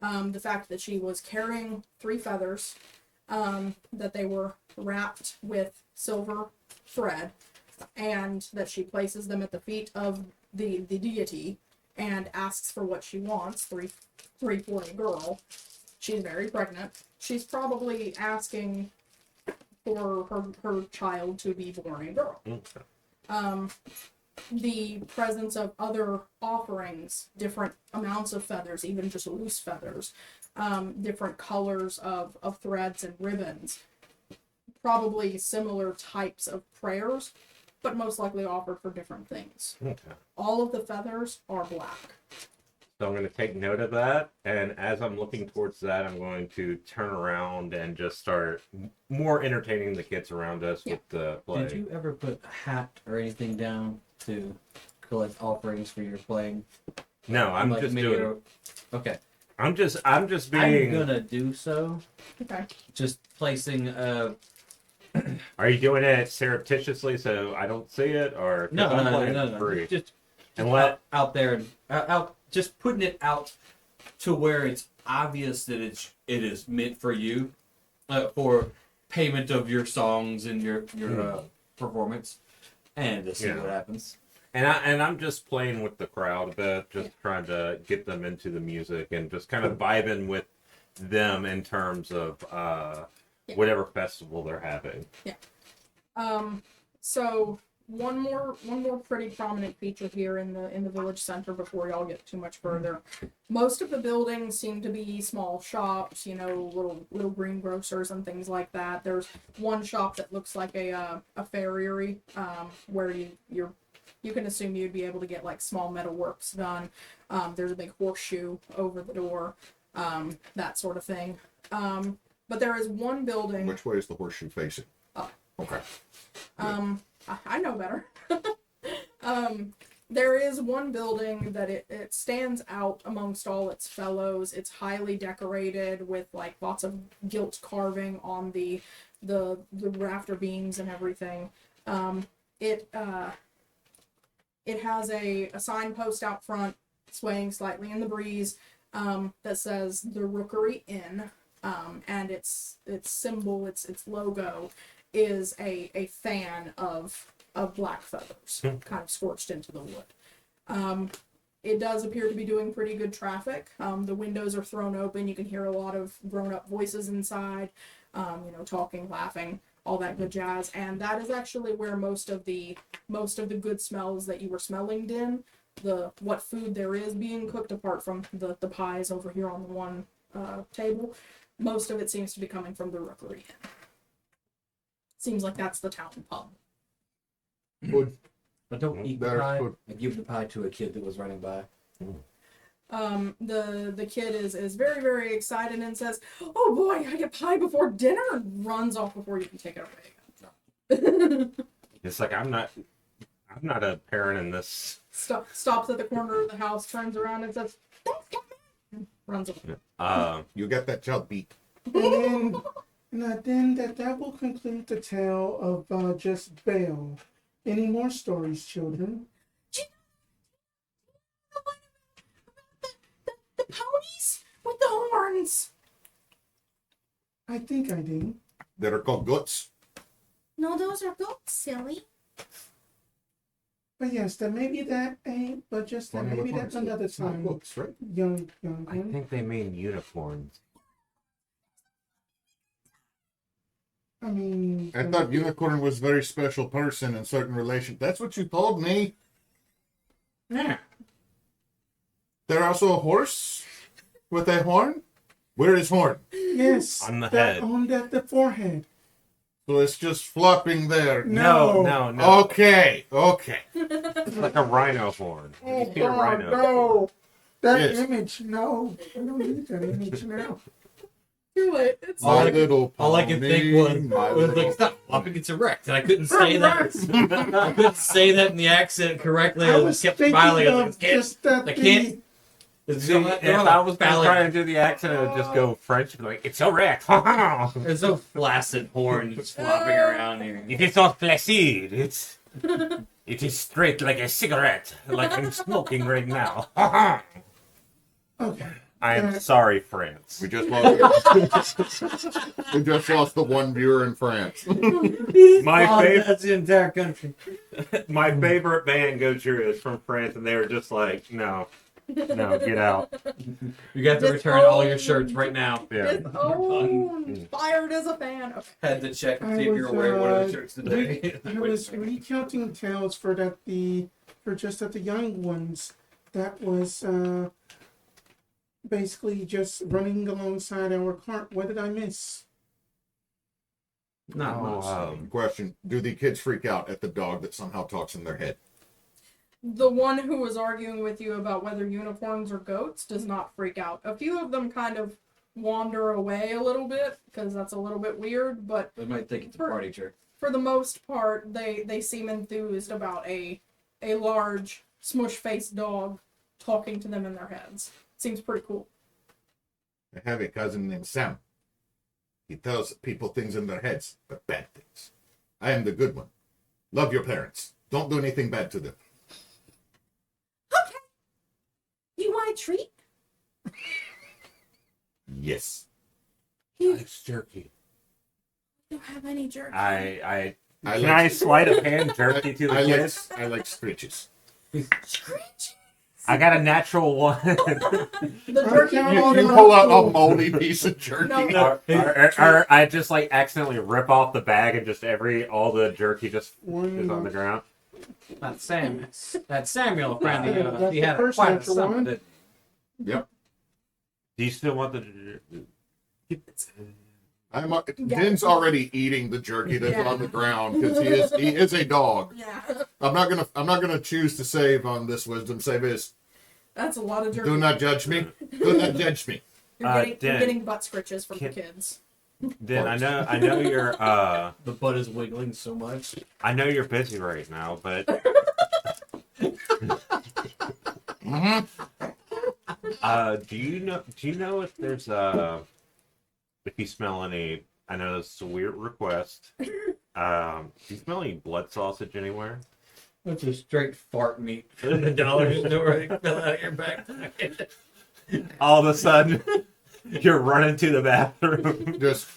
The fact that she was carrying 3 feathers, that they were wrapped with silver thread, and that she places them at the feet of the deity and asks for what she wants, three for a girl. She's very pregnant. She's probably asking for her child to be born a girl. Okay. The presence of other offerings, different amounts of feathers, even just loose feathers, different colors of threads and ribbons, probably similar types of prayers, but most likely offered for different things. Okay. All of the feathers are black. So I'm going to take note of that, and as I'm looking towards that, I'm going to turn around and just start more entertaining the kids around us with the play. Did you ever put a hat or anything down to collect offerings for your playing? No, I'm Like just maybe doing. Okay. I'm just being. I'm gonna do so. Okay. Just placing Are you doing it surreptitiously so I don't see it, or 'cause no, I'm no, no, playing no, no. free? Just And let out there and out, just putting it out to where it's obvious that it is meant for you, for payment of your songs and your performance, and to see Yeah. what happens. and I'm just playing with the crowd a bit, just trying to get them into the music and just kind of vibing with them in terms of whatever festival they're having. So one more pretty prominent feature here in the village center before y'all get too much further. Most of the buildings seem to be small shops, little greengrocers and things like that. There's one shop that looks like a farriery, where you can assume you'd be able to get like small metal works done. There's a big horseshoe over the door, that sort of thing. But there is one building. Which way is the horseshoe facing? Up. Okay. I know better. There is one building that it stands out amongst all its fellows. It's highly decorated with like lots of gilt carving on the rafter beams and everything. It has a signpost out front, swaying slightly in the breeze, that says the Rookery Inn, and its symbol, its logo, is a fan of black feathers, kind of scorched into the wood. It does appear to be doing pretty good traffic. The windows are thrown open. You can hear a lot of grown-up voices inside, talking, laughing, all that good jazz. And that is actually where most of the good smells that you were smelling, Din, what food there is being cooked, apart from the pies over here on the one table, most of it seems to be coming from the Rookery Inn. Seems like that's the town pub. Good. But don't eat the There's pie. good. I give the pie to a kid that was running by. The kid is very, very excited and says, "Oh boy, I get pie before dinner," and runs off before you can take it away. It's like I'm not a parent in this. Stops at the corner of the house, turns around and says, "Don't come in," runs away. You got that child beat. And then that will conclude the tale of just Bale. Any more stories, children? The ponies with the horns. I think I do. That are called guts. No, those are goats, silly. But yes, then maybe that ain't, but just then maybe that's another It's not time. guts, right? Young I one. think they mean unicorns. I mean, I thought unicorn was a very special person in certain relation. That's what you told me. Yeah. They're also a horse with a horn. Where is horn? yes, On the that head. on the forehead. So it's just flopping there. No, no, no. Okay. It's like a rhino horn. Have Oh you seen a God, rhino? no! That Yes. image, no. I don't need that image now. Too late. It's All My I like, could- little pony. All I could think was like, little- stop flopping, it's erect. And I couldn't say that. I couldn't say that in the accent correctly. I I was just kept thinking smiling. I was of like, can't. just that I can't. It's See, so, if I was trying to do the accent, I would just go French, like, it's so wrecked. There's so flaccid horn just flopping around here. It is not placid. It is straight like a cigarette, like I'm smoking right now. Okay. I am sorry, France. We just lost. We just lost the one viewer in France. My Oh, favorite, that's the entire country. my favorite band, Gojira, is from France, and they were just like, no, get out. You got to This return all old- your shirts right now. Yeah. his own fired as a fan. Okay. Had to check and I see if you're wearing one of the was, shirts today. I was recounting tales for just at the young ones. That was basically just running alongside our cart. What did I miss? Not much. Question: do the kids freak out at the dog that somehow talks in their head? The one who was arguing with you about whether unicorns or goats does not freak out. A few of them kind of wander away a little bit because that's a little bit weird, but They might think it's a party trick. for the most part, they seem enthused about a large smush-faced dog talking to them in their heads. Seems pretty cool. I have a cousin named Sam. He tells people things in their heads, but bad things. I am the good one. Love your parents. Don't do anything bad to them. You want a treat? Yes. It's jerky. I don't have any jerky. I Can like- I sleight of hand jerky to the I kids? I like screeches. Screech. I got a natural one. The jerky You pull out a moldy piece of jerky. No. or I just like accidentally rip off the bag and just all the jerky just One. is on the ground. That Samuel apparently That's he the had first quite a natural summer, one. didn't Yep. Do you still want the? Din's already eating the jerky that's Yeah. on the ground because he is a dog. Yeah, I'm not gonna choose to save on this wisdom save is that's a lot of jerky. do not judge me. Do not judge me. You're Dan, getting butt scritches from the can- kids. Then I know you're The butt is wiggling so much. I know you're busy right now, but do you know if there's if you smell any? I know this is a weird request. Do you smell any blood sausage anywhere? That's a straight fart meat from the dollar store. They fill out your back. All of a sudden, you're running to the bathroom. Just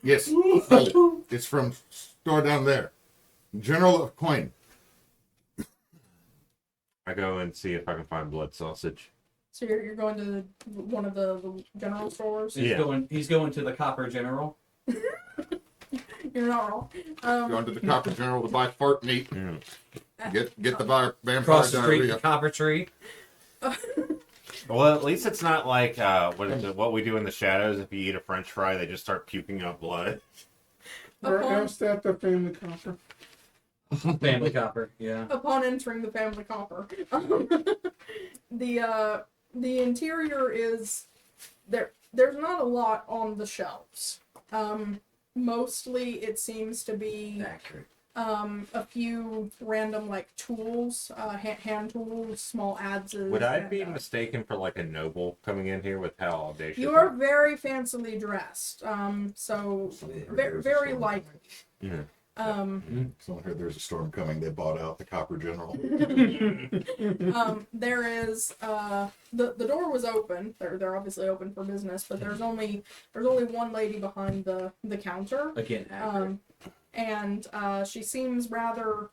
yes. It's from store down there. General of Coin. I go and see if I can find blood sausage. So you're going to one of the general stores. Yeah. He's going to the Copper General. You're not wrong. Going to the Copper General to buy fart meat. Mm. Get the vampire Across the street, the diarrhea. Copper Tree. Well, at least it's not like what we do in the shadows. If you eat a French fry, they just start puking out blood. Or Upon- else that the family copper. Family Copper, yeah. Upon entering the family copper, the interior is there. There's not a lot on the shelves. Mostly, it seems to be Accurate. a few random like tools, hand tools, small adzes. Would I and, be mistaken for like a noble coming in here with how audacious? You are very fancily dressed, so very likely. Yeah. Someone heard there's a storm coming. They bought out the Copper General. There is the door was open. They're obviously open for business, but there's only one lady behind the counter. Again, accurate. And she seems rather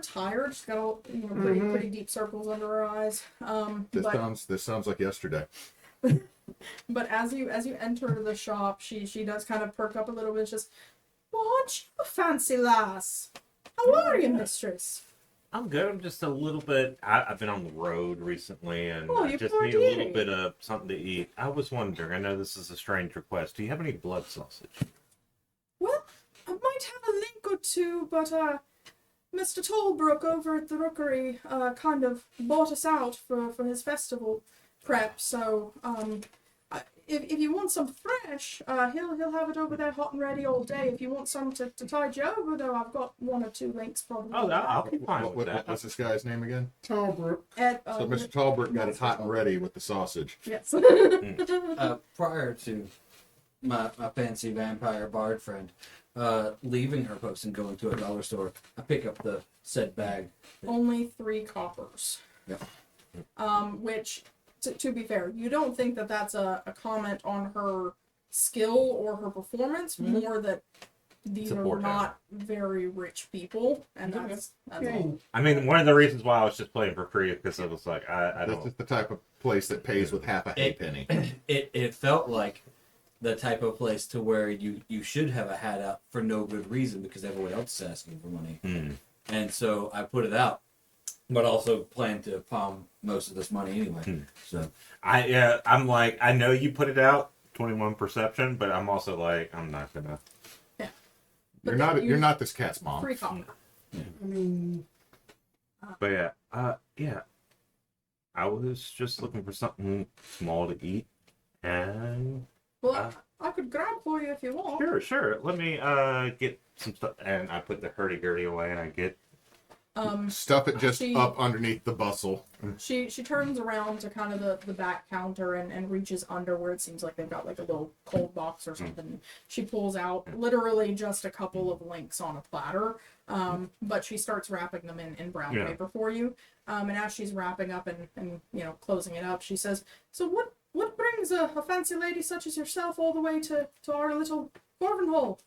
tired. She's got pretty deep circles under her eyes. But This sounds like yesterday. But as you enter the shop, she does kind of perk up a little bit. Just, well, aren't you a fancy lass? How are you, mistress? I'm good. I'm just a little bit. I've been on the road recently, and Oh, I you just poor need a little dearie. bit of something to eat. I was wondering. I know this is a strange request. Do you have any blood sausage? Well, I might have a link or two, but Mr. Tolbrook over at the Rookery kind of bought us out for his festival prep. So if you want some fresh, he'll have it over there hot and ready all day. If you want some to tide you over, though, I've got 1 or 2 links probably. Oh, I'll be fine with that. What's this guy's name again? Talbrook. At, So Mr. Talbert got it hot and ready with the sausage. Yes. Prior to my fancy vampire bard friend leaving her post and going to a dollar store, I pick up the said bag. Only 3 coppers. Yeah. Which, to be fair, you don't think that that's a comment on her skill or her performance, more that these Support are her. not very rich people, and that's all. I mean, one of the reasons why I was just playing for free is because I was like, I That's don't. just the type of place that pays with half a halfpenny. It felt like the type of place to where you should have a hat out for no good reason because everyone else is asking for money. And so I put it out, but also plan to palm most of this money anyway. So I'm like, I know you put it out, 21 perception, but I'm also like, I'm not gonna. You're not this cat's mom. 3 coppers. I mean, But yeah. I was just looking for something small to eat, and Well, I could grab for you if you want. sure. Let me get some stuff, and I put the hurdy-gurdy away, and I get. Stuff it just She- up underneath the bustle. She turns around to kind of the back counter and reaches under where it seems like they've got like a little cold box or something. She pulls out literally just a couple of links on a platter, but she starts wrapping them in brown Yeah. paper for you. And as she's wrapping up and closing it up, she says, "So what brings a fancy lady such as yourself all the way to our little Korvinhall?"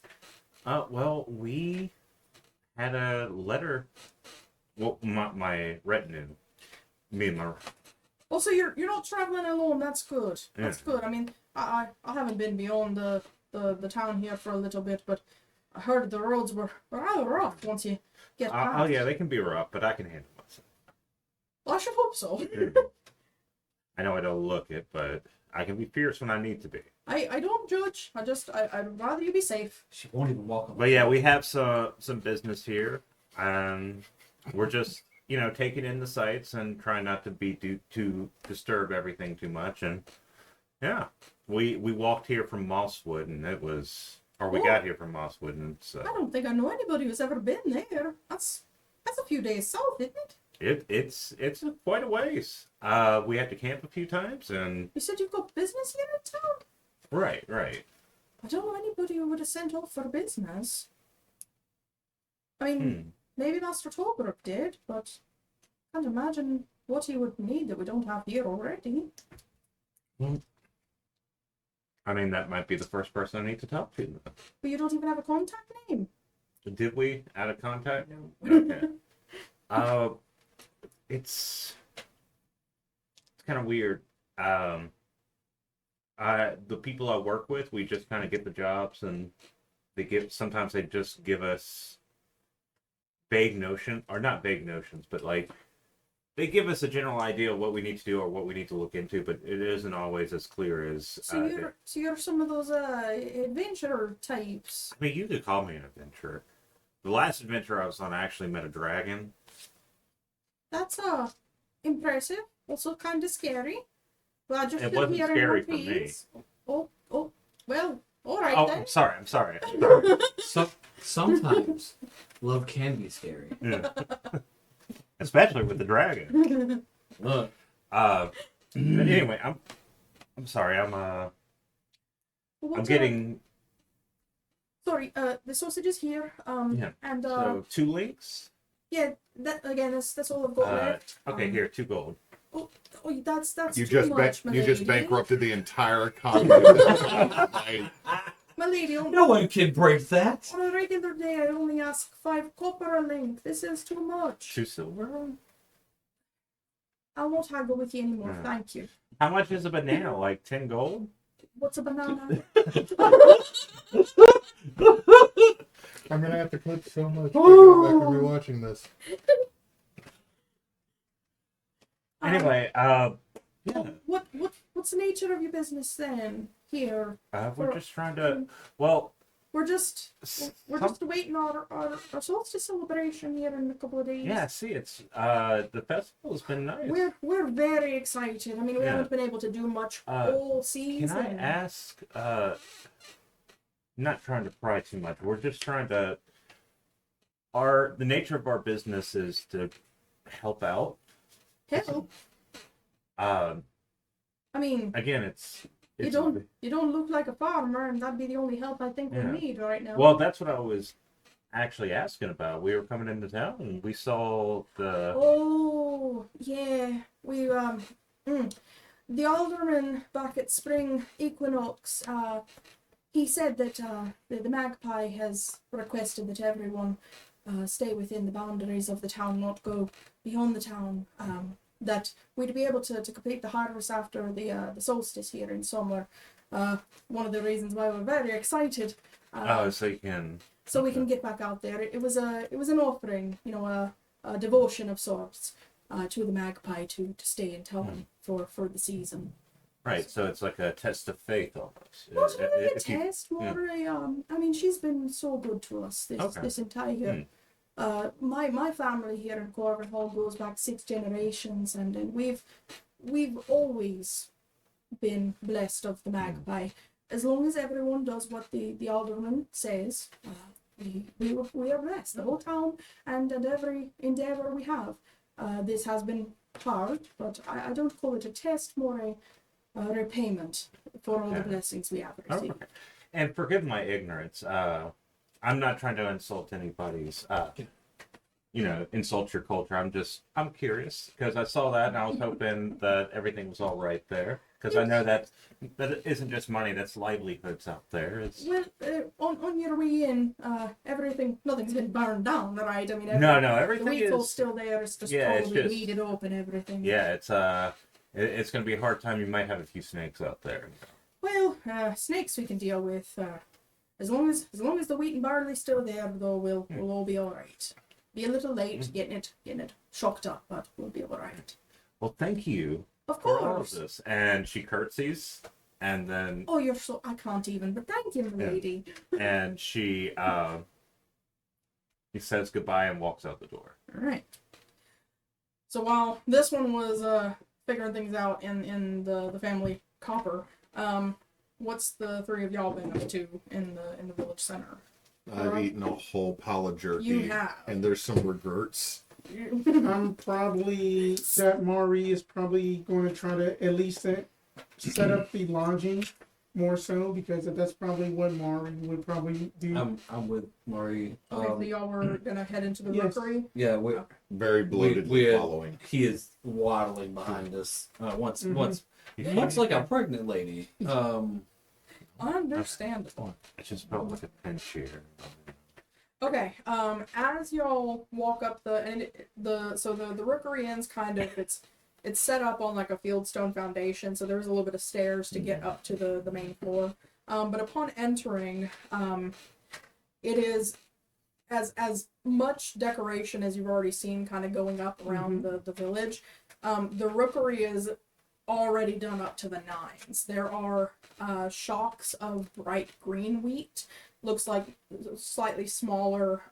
Well, we had a letter. Well, my retinue, me and my. Well, so you're not traveling alone. That's good. That's Yeah. good. I mean, I haven't been beyond the town here for a little bit, but I heard the roads were rather rough once you get past. Oh yeah, they can be rough, but I can handle myself. Well, I should hope so. I know I don't look it, but I can be fierce when I need to be. I don't judge. I'd rather you be safe. she won't even walk on. But yeah, we have some business here, and we're just taking in the sights and trying not to be to disturb everything too much. And yeah, we walked here from Mosswood, and we got here from Mosswood, and I don't think I know anybody who's ever been there. That's a few days south, isn't it? it's quite a ways. We had to camp a few times, and You said you've got business here in town. right. I don't know anybody who would have sent off for business. I mean, maybe Master Tolbrook did, but I can't imagine what he would need that we don't have here already. I mean, that might be the first person I need to talk to. But you don't even have a contact name. Did we add a contact? No. Okay. It's kind of weird. The people I work with, we just kind of get the jobs, and sometimes they just give us vague notion, or not vague notions, but like they give us a general idea of what we need to do or what we need to look into, but it isn't always as clear as. So you're some of those adventurer types. I mean, you could call me an adventurer. The last adventure I was on, I actually met a dragon. That's impressive. Also kind of scary. Glad you're It still wasn't here in scary one for me. piece. Oh, well, all right Oh, then. I'm sorry. Sometimes love can be scary. Yeah. Especially with the dragon. Look, But anyway, I'm sorry. I'm getting Sorry, the sausage is here. Yeah. And so 2 links. yeah, that again, that's all I've got left. Okay, here 2 gold. Oh, that's You too just much, my you just lady. bankrupted the entire economy. of this town. My lady, no one can break that. on a regular day, I only ask 5 copper a link. This is too much. 2 silver. I won't haggle with you anymore. Yeah. Thank you. How much is a banana? Like 10 gold? What's a banana? I'm gonna have to clip so much by going back and rewatching this. Anyway, yeah. What's the nature of your business then? Here, We're just trying to. Well, we're just s- we're some- just awaiting our solstice celebration here in a couple of days. yeah. See, it's the festival's been nice. We're very excited. I mean, we Yeah. haven't been able to do much Uh, all Can season. I ask? Not trying to pry too much. We're just trying to. The nature of our business is to help out. Help. I mean, Again, it's you don't look like a farmer, and that'd be the only help I think Yeah. we need right now. Well, that's what I was actually asking about. We were coming into town and we saw the. Oh, yeah. The alderman back at spring equinox, he said that the Magpie has requested that everyone stay within the boundaries of the town, not go beyond the town. That we'd be able to complete the harvest after the solstice here in summer. One of the reasons why we're very excited. So you can. So we can get back out there. It was an offering, a devotion of sorts to the Magpie to stay in town for the season. Right, so it's like a test of faith almost. Not really a If you- test, more I mean, she's been so good to us Okay. this entire. My family here in Korvinhall goes back 6 generations, and we've always been blessed of the Magpie. As long as everyone does what the alderman says, we are blessed. The whole town and every endeavor we have. This has been hard, but I don't call it a test, more a repayment for all the Okay. blessings we have received. Okay. And forgive my ignorance. I'm not trying to insult anybody's, insult your culture. I'm curious because I saw that and I was hoping that everything was all right there. Because I know that it isn't just money, that's livelihoods out there. It's... Well, on your way in, nothing's been burned down, right? I mean, No, the everything wheat's all is. still there. It's just Yeah, it's probably just- weeded up and everything. Yeah, it's going to be a hard time. You might have a few snakes out there. Well, snakes we can deal with. As long as the wheat and barley's still there, though, we'll all be all right. Be a little late getting it shocked up, but we'll be all right. Well, thank you Of for all of course. this. And she curtsies, and then Oh, you're so I can't even. But thank you, Yeah. lady. and she he says goodbye and walks out the door. All right. So while this one was figuring things out in the family copper, what's the three of y'all been up to in the village center? I've eaten a whole pile of jerky, You have. and there's some regrets. I'm probably that Maree is probably going to try to at least set up the lodging more so because that's probably what Maree would probably do. I'm with Maree. Okay, so y'all were gonna head into the Yes. rookery. Yeah, Very bloated we following. he is waddling behind us. Once Yeah. much like a pregnant lady. Understandable. It just felt like a pinch here. Okay. As y'all walk up the rookery inn's kind of it's set up on like a fieldstone foundation, so there's a little bit of stairs to get up to the main floor. But upon entering, it is as much decoration as you've already seen kind of going up around the village. The rookery is already done up to the nines. There are shocks of bright green wheat. Looks like slightly smaller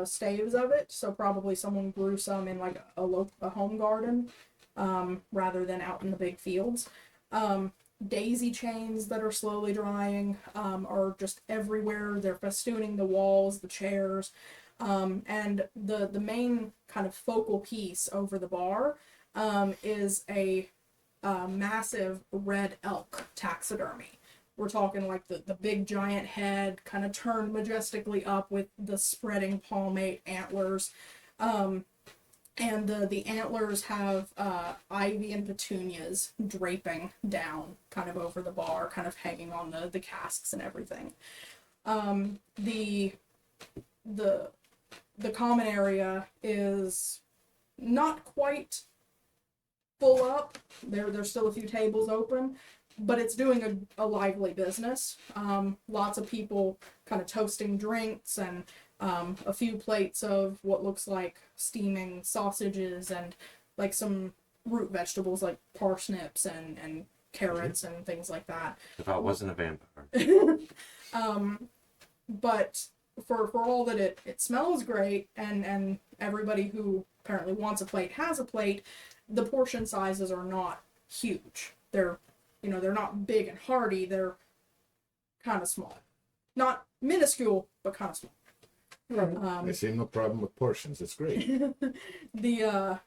staves of it. So probably someone grew some in like a home garden rather than out in the big fields. Daisy chains that are slowly drying are just everywhere. They're festooning the walls, the chairs. And the main kind of focal piece over the bar is a massive red elk taxidermy. We're talking like the big giant head kind of turned majestically up with the spreading palmate antlers. And the antlers have ivy and petunias draping down kind of over the bar, kind of hanging on the casks and everything. The common area is not quite full up. There's still a few tables open, but it's doing a lively business. Lots of people kind of toasting drinks and a few plates of what looks like steaming sausages and like some root vegetables like parsnips and carrots and things like that. If I wasn't a vampire. But for all that it smells great and everybody who apparently wants a plate has a plate, the portion sizes are not huge. They're not big and hearty. They're kind of small. Not minuscule, but kind of small. Right. I see no problem with portions. It's great. There's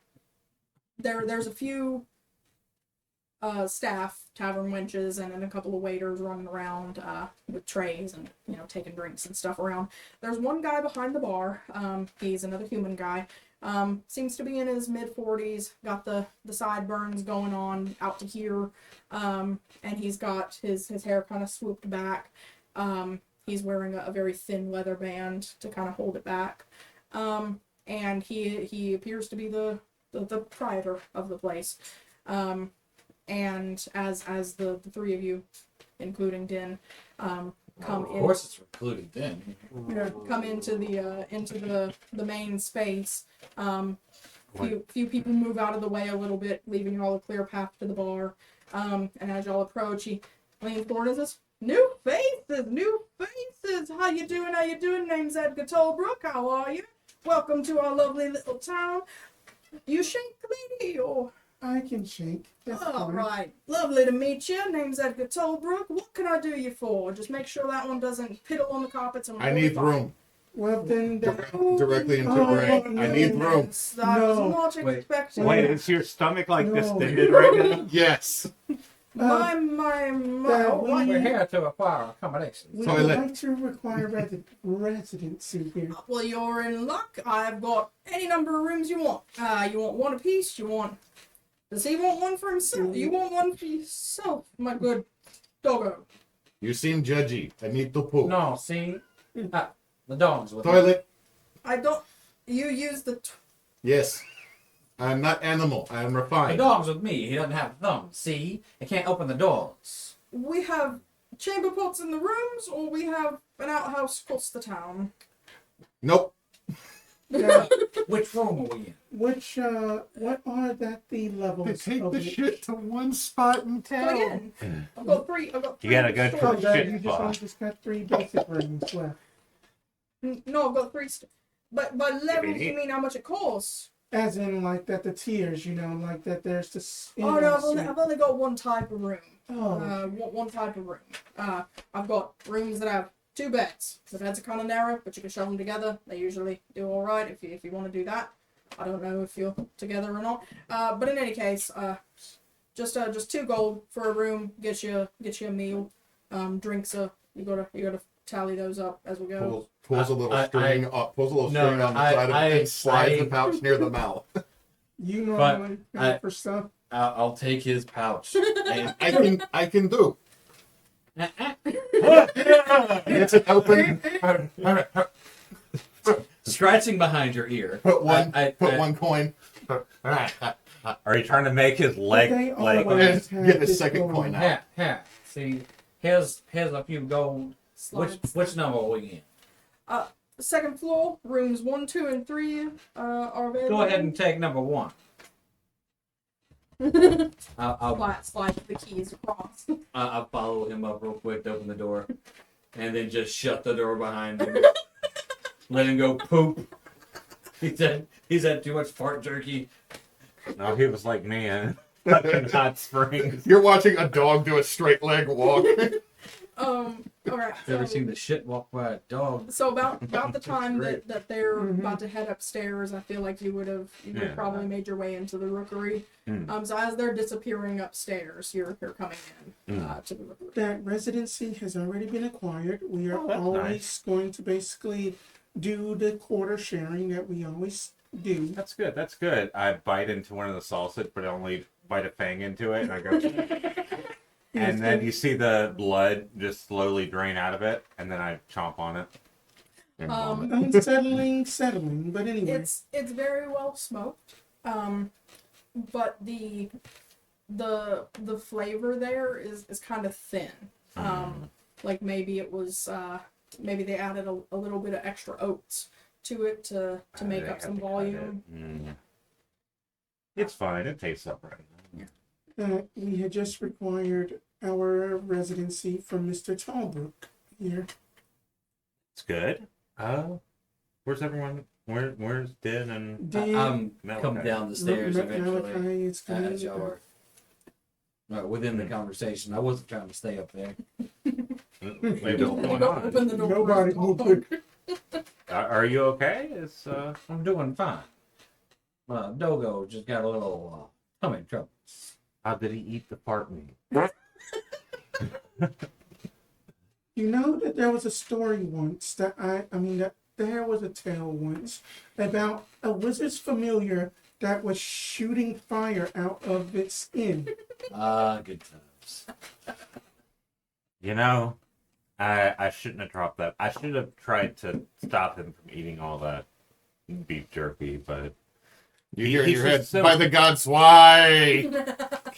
a few staff, tavern wenches, and then a couple of waiters running around with trays and taking drinks and stuff around. There's one guy behind the bar. He's another human guy. Seems to be in his mid-40s. Got the sideburns going on out to here, and he's got his hair kind of swooped back. He's wearing a very thin leather band to kind of hold it back. And he appears to be the proprietor of the place. And as the three of you, including Din, come Of in, course, it's included then. come into the main space. Few people move out of the way a little bit, leaving you all a clear path to the bar. And as y'all approach, he leans forward and says, "New faces! How you doing? Name's Edgar Tolbrook. How are you? Welcome to our lovely little town. You shake, lady, or..." I can shake. That's All fine. right. Lovely to meet you. Name's Edgar Tolbrook. What can I do you for? Just make sure that one doesn't piddle on the carpets. And I we'll be need fine. room. Well, then. Directly into Oh, Ray. no, I need room. Goodness, I was No. not Wait. expecting Wait, that. is your stomach like No. distended right now? Yes. My. that Oh, what? We're here to acquire accommodations. We So would let- like to require residency here. Well, you're in luck. I've got any number of rooms you want. You want one apiece? You want... Does he want one for himself? You want one for yourself, my good doggo? You seem judgy. I need to poop. No, see? The dog's with me. Toilet. I don't... You use the... Yes. I'm not animal. I am The refined. dog's with me. He doesn't have thumbs. See? He can't open the doors. We have chamber pots in the rooms, or we have an outhouse across the town. Nope. Now, Which room are we in? what are the levels Take of the it? shit to one spot in So town. again, I've got three. You gotta go storage- So for that shit you just spot. only just got 3 basic rooms left. No, I've got three. But by levels, you mean how much it costs? As in, like, that the tiers, like that there's this. Oh no, I've only got one type of room. Oh, One type of room. I've got rooms that have 2 beds. The beds are kind of narrow, but you can shove them together. They usually do all right if you want to do that. I don't know if you're together or not. But in any case, just 2 gold for a room gets you a meal. Drinks you gotta tally those up as we go. Pulls a little string up. Pulls a little No, string on the I- side of I- it and slides I- the pouch near the mouth. you But normally pay I- for stuff. I'll take his pouch. And I can do. It's an open. scratching behind your ear. Put one. I- put one coin. Are you trying to make his They leg always And have get a this second going coin on. out. Here. See, here's a few gold. Which number are we in? Second floor, rooms 1, 2, and 3 are available. Go ahead and take number 1. I'll slide the keys across. I'll follow him up real quick to open the door, and then just shut the door behind him. Let him go poop. He's had too much fart jerky. No, he was like me in fucking hot springs. You're watching a dog do a straight leg walk. All right. You ever so- seen the shit walk by a dog? So about the time Great. that they're Mhm. about to head upstairs, I feel like you would have Yeah. probably made your way into the rookery. So as they're disappearing upstairs, you're coming in to the rookery. That residency has already been acquired. We are Oh, that's always nice. going to basically do the quarter sharing that we always do. That's good. That's good. I bite into one of the salsas, but I only bite a fang into it, and I go. And then you see the blood just slowly drain out of it, and then I chomp on it. And Um, vomit. Unsettling, settling, but anyway. It's very well smoked. but the flavor there is kind of thin. Like maybe it was maybe they added a little bit of extra oats to it to make They up have some to cut volume. it. It's fine. It tastes upright. We had just required our residency from Mr. Talbrook here. It's good. Where's everyone? Where's Din and I'm Malachi? come down the stairs eventually. Malachi is coming. As y'all are within the conversation. I wasn't trying to stay up there. Wait, what's going on? Open the door. Nobody will put. Are you okay? It's I'm doing fine. Dogo just got a little tummy trouble. how did he eat the fart meat? You know that there was a story once that that there was a tale once about a wizard's familiar that was shooting fire out of its skin. Good times. You know, I shouldn't have dropped that. I should have tried to stop him from eating all that beef jerky, but You hear in he's your head, just so- by the gods, why?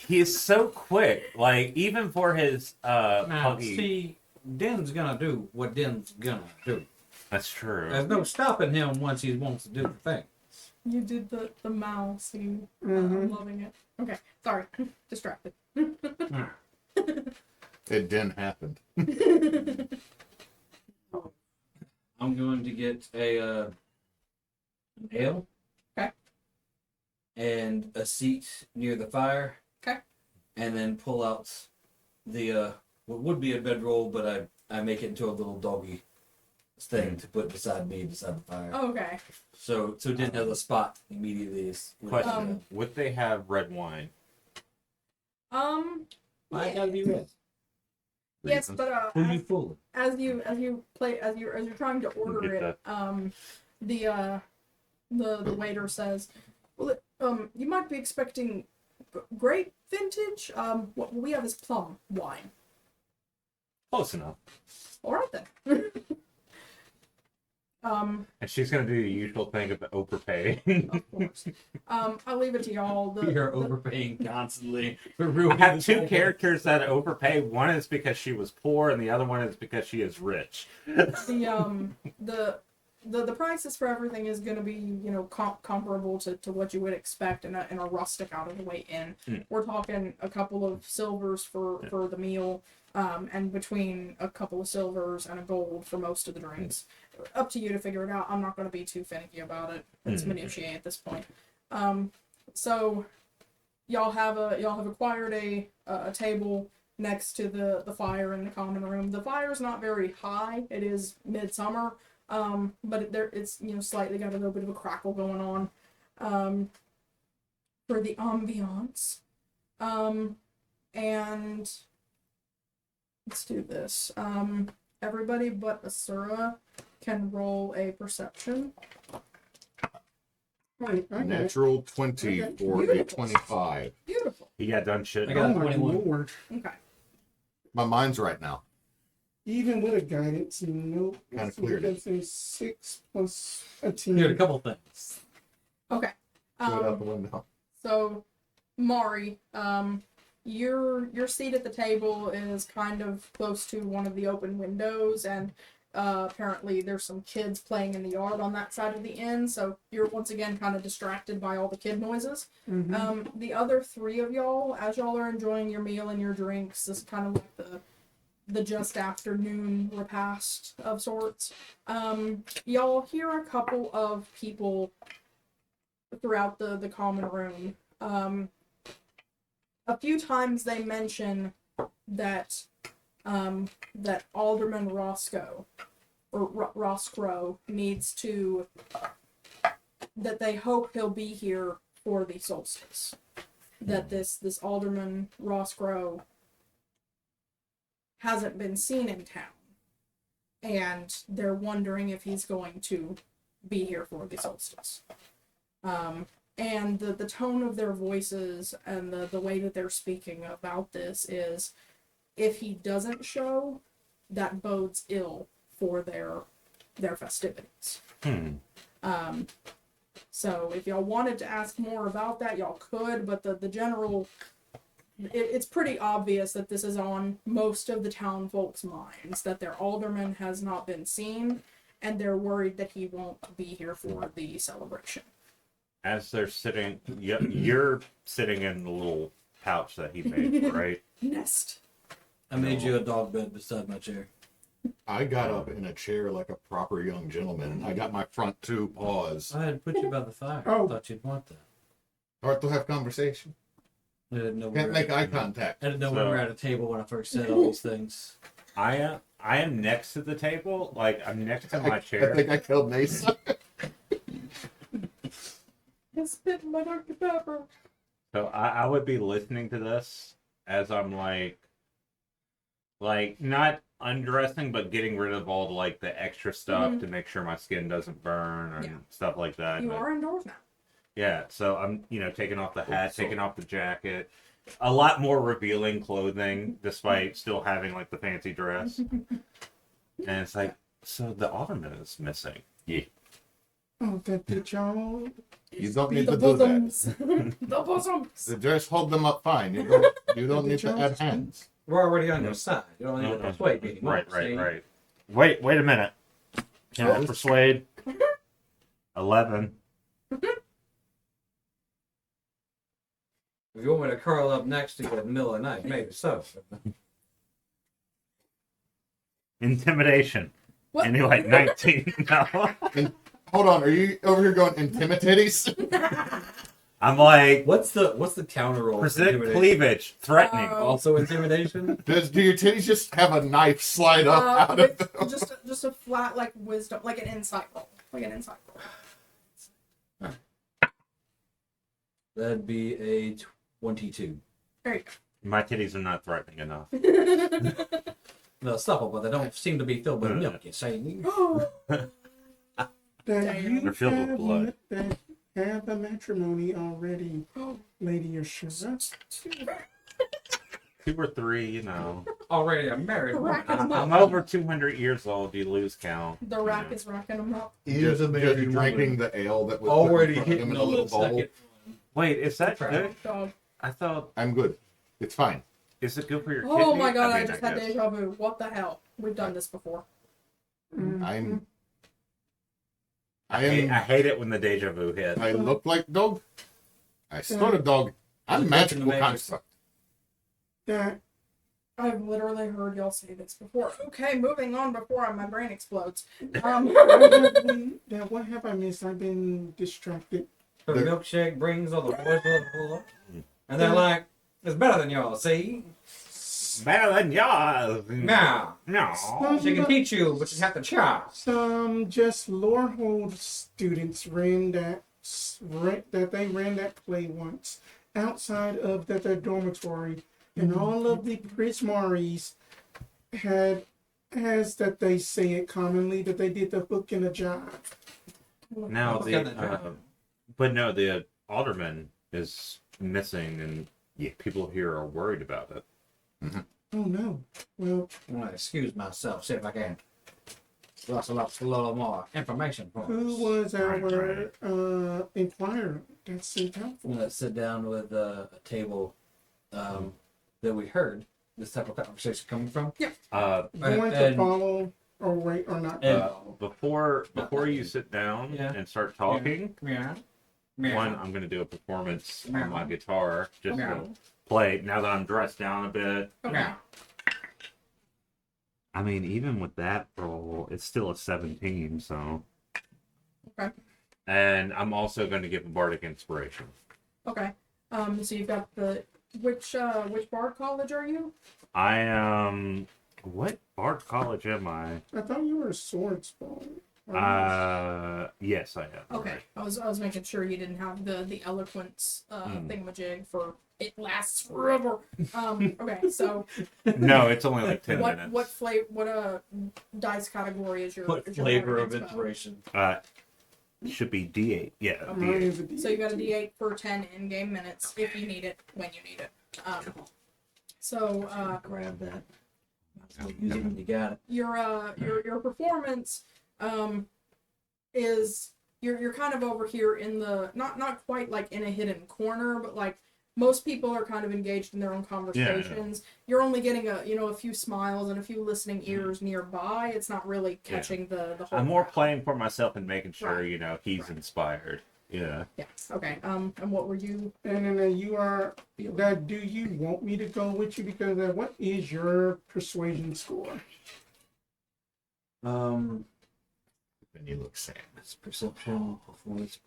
he's so quick. Like even for his Now, puggy. see, Den's gonna do what Den's gonna do. That's true. There's no stopping him once he wants to do the thing. You did the mouse. I'm loving it. Okay, sorry, distracted. It didn't happen. I'm going to get an ale. Okay. And a seat near the fire. Okay. And then pull out the what would be a bedroll, but I make it into a little doggy thing to put beside me beside the fire. Okay. So it didn't have a spot immediately. Question: would they have red wine? I Yeah. gotta be ready. Yes, but Who you fooling? as you're trying to order Get it, the waiter says, "Well, you might be expecting grape vintage. What we have is plum wine." Close enough. All right then. And she's gonna do the usual thing of overpay. Of course. I'll leave it to y'all. You're overpaying constantly. For I have two characters that overpay. One is because she was poor, and the other one is because she is rich. The prices for everything is going to be comparable to what you would expect in a rustic out of the way inn. We're talking a couple of silvers for the meal, and between a couple of silvers and a gold for most of the drinks. Up to you to figure it out. I'm not going to be too finicky about it. It's minutiae at this point. So y'all have acquired a table next to the fire in the common room. The fire's not very high. It is midsummer. But it's slightly got a little bit of a crackle going on for the ambiance. And let's do this. Everybody but Asura can roll a perception. Right, I got it. Natural 20 Okay. for a 25. Beautiful. He got done shit. I got Oh my 21. lord. Okay. My mind's right now. Even with a guidance, nope. Kinda So cleared it. that's a 6 plus a Cleared a 10. couple things. Okay. Throw it out the window. So, Maree, your seat at the table is kind of close to one of the open windows, and apparently there's some kids playing in the yard on that side of the inn, so you're once again kind of distracted by all the kid noises. The other three of y'all, as y'all are enjoying your meal and your drinks, is kind of like the just afternoon repast of sorts. Y'all hear a couple of people throughout the common room. A few times they mention that that Alderman Roscoe or Roscoe needs to, that they hope he'll be here for the solstice. That this Alderman Roscoe hasn't been seen in town, and they're wondering if he's going to be here for the solstice. And the tone of their voices and the way that they're speaking about this is, if he doesn't show, that bodes ill for their festivities. So if y'all wanted to ask more about that, y'all could, but the general, it's pretty obvious that this is on most of the town folks' minds, that their alderman has not been seen, and they're worried that he won't be here for the celebration. As they're sitting, you're sitting in the little pouch that he made, right? Nest. I made you a dog bed beside my chair. I got up in a chair like a proper young gentleman. I got my front two paws. I had put you by the fire. Oh. I thought you'd want that. Hard to have conversation. I didn't know we Can't were make at, eye contact. I didn't know we So- were at a table when I first said all these things. I am next to the table, like I'm next to my I chair. think I killed Neysa. I spit my Dr. Pepper. So I would be listening to this as I'm like not undressing, but getting rid of all like the extra stuff to make sure my skin doesn't burn and Yeah. stuff like that. You But- are indoors now. Yeah, so I'm, taking off the hat, taking off the jacket, a lot more revealing clothing, despite still having like the fancy dress. And it's like, so the alderman is missing. Yeah. Oh, that did y'all? You don't need The to do that. bosoms. The bosoms. Just hold them up fine. You don't need to add hands. We're already on your side. You don't need to persuade me anymore. see? Right. Wait a minute. Can I persuade? 11. If you want me to curl up next to you in the middle of the night, maybe so. Intimidation. What? Anyway, 19. No. Hold on, are you over here going intimidates? I'm like, What's the counter roll? for present intimidation? cleavage, threatening. Also intimidation. Do your titties just have a knife slide up out of them? just a flat like wisdom, like an insight roll, That'd be a 22. There you My titties are not threatening enough. go. No, supple, but they don't seem to be filled with milk. You say. That Damn. you They're filled with blood. That have the matrimony already, Lady Asura. 2 or 3, Already a married woman. I'm over 200 years old. You lose count. The rack is racking them up. Just drinking the ale that was Already put in front of him hitting in the a little bowl. second. Wait, is that good? Dog. I thought, I'm good. It's fine. is it good for your Oh kidney? my god, I mean, just had guess. deja vu. What the hell? We've done this before. I I am. hate it when the deja vu hits. I look like dog. I snort a dog. I'm Look magical like the construct. That I've literally heard y'all say this before. Okay, moving on before my brain explodes. what have I missed? I've been distracted. Her The- milkshake brings all the boys to the floor. And they're like, it's better than yours, see? Better than yours. Now, No. she can teach you, but you have to try. Some just Lorehold students ran that play once outside of their dormitory, and all of the Prismaries had, as that they say it commonly, that they did the hook and a jive. Now Okay, then. but no, the alderman is missing, and people here are worried about it. Oh no! Well, I'm gonna excuse myself, see if I can. Lots a little more information for who us. was our Right. inquirer that sent out I'm for? gonna sit down with a table that we heard this type of conversation coming from. Going to and- follow or wait or not? and- Before you sit down Yeah. and start talking, Yeah. one, I'm going to do a performance on my guitar just Yeah. to play. Now that I'm dressed down a bit, Yeah. I mean, even with that roll, it's still a 17. So. Okay. And I'm also going to give a bardic inspiration. Okay. So you've got the which bard college are you? I am. What bard college am I? I thought you were a swords ball. Yes, I am. Okay. I was making sure you didn't have the eloquence thingamajig for it lasts forever. Okay, so No, it's only like 10 minutes. what dice category is your What is your flavor of bardic spell? inspiration? Should be D8. Yeah, Okay. Mine D8. is a D8. So you got a D8 for 10 in-game minutes if you need it when you need it. Grab that. Use it when you got it. Your performance is you're kind of over here in the not quite like in a hidden corner, but like most people are kind of engaged in their own conversations. You're only getting a few smiles and a few listening ears nearby. It's not really catching the whole. I'm more crowd. playing for myself and making sure Right. he's inspired. Yeah. Yeah. Okay. And what were you? And then you are that. Do you want me to go with you? Because what is your persuasion score? And you look sad. It's perception, performance.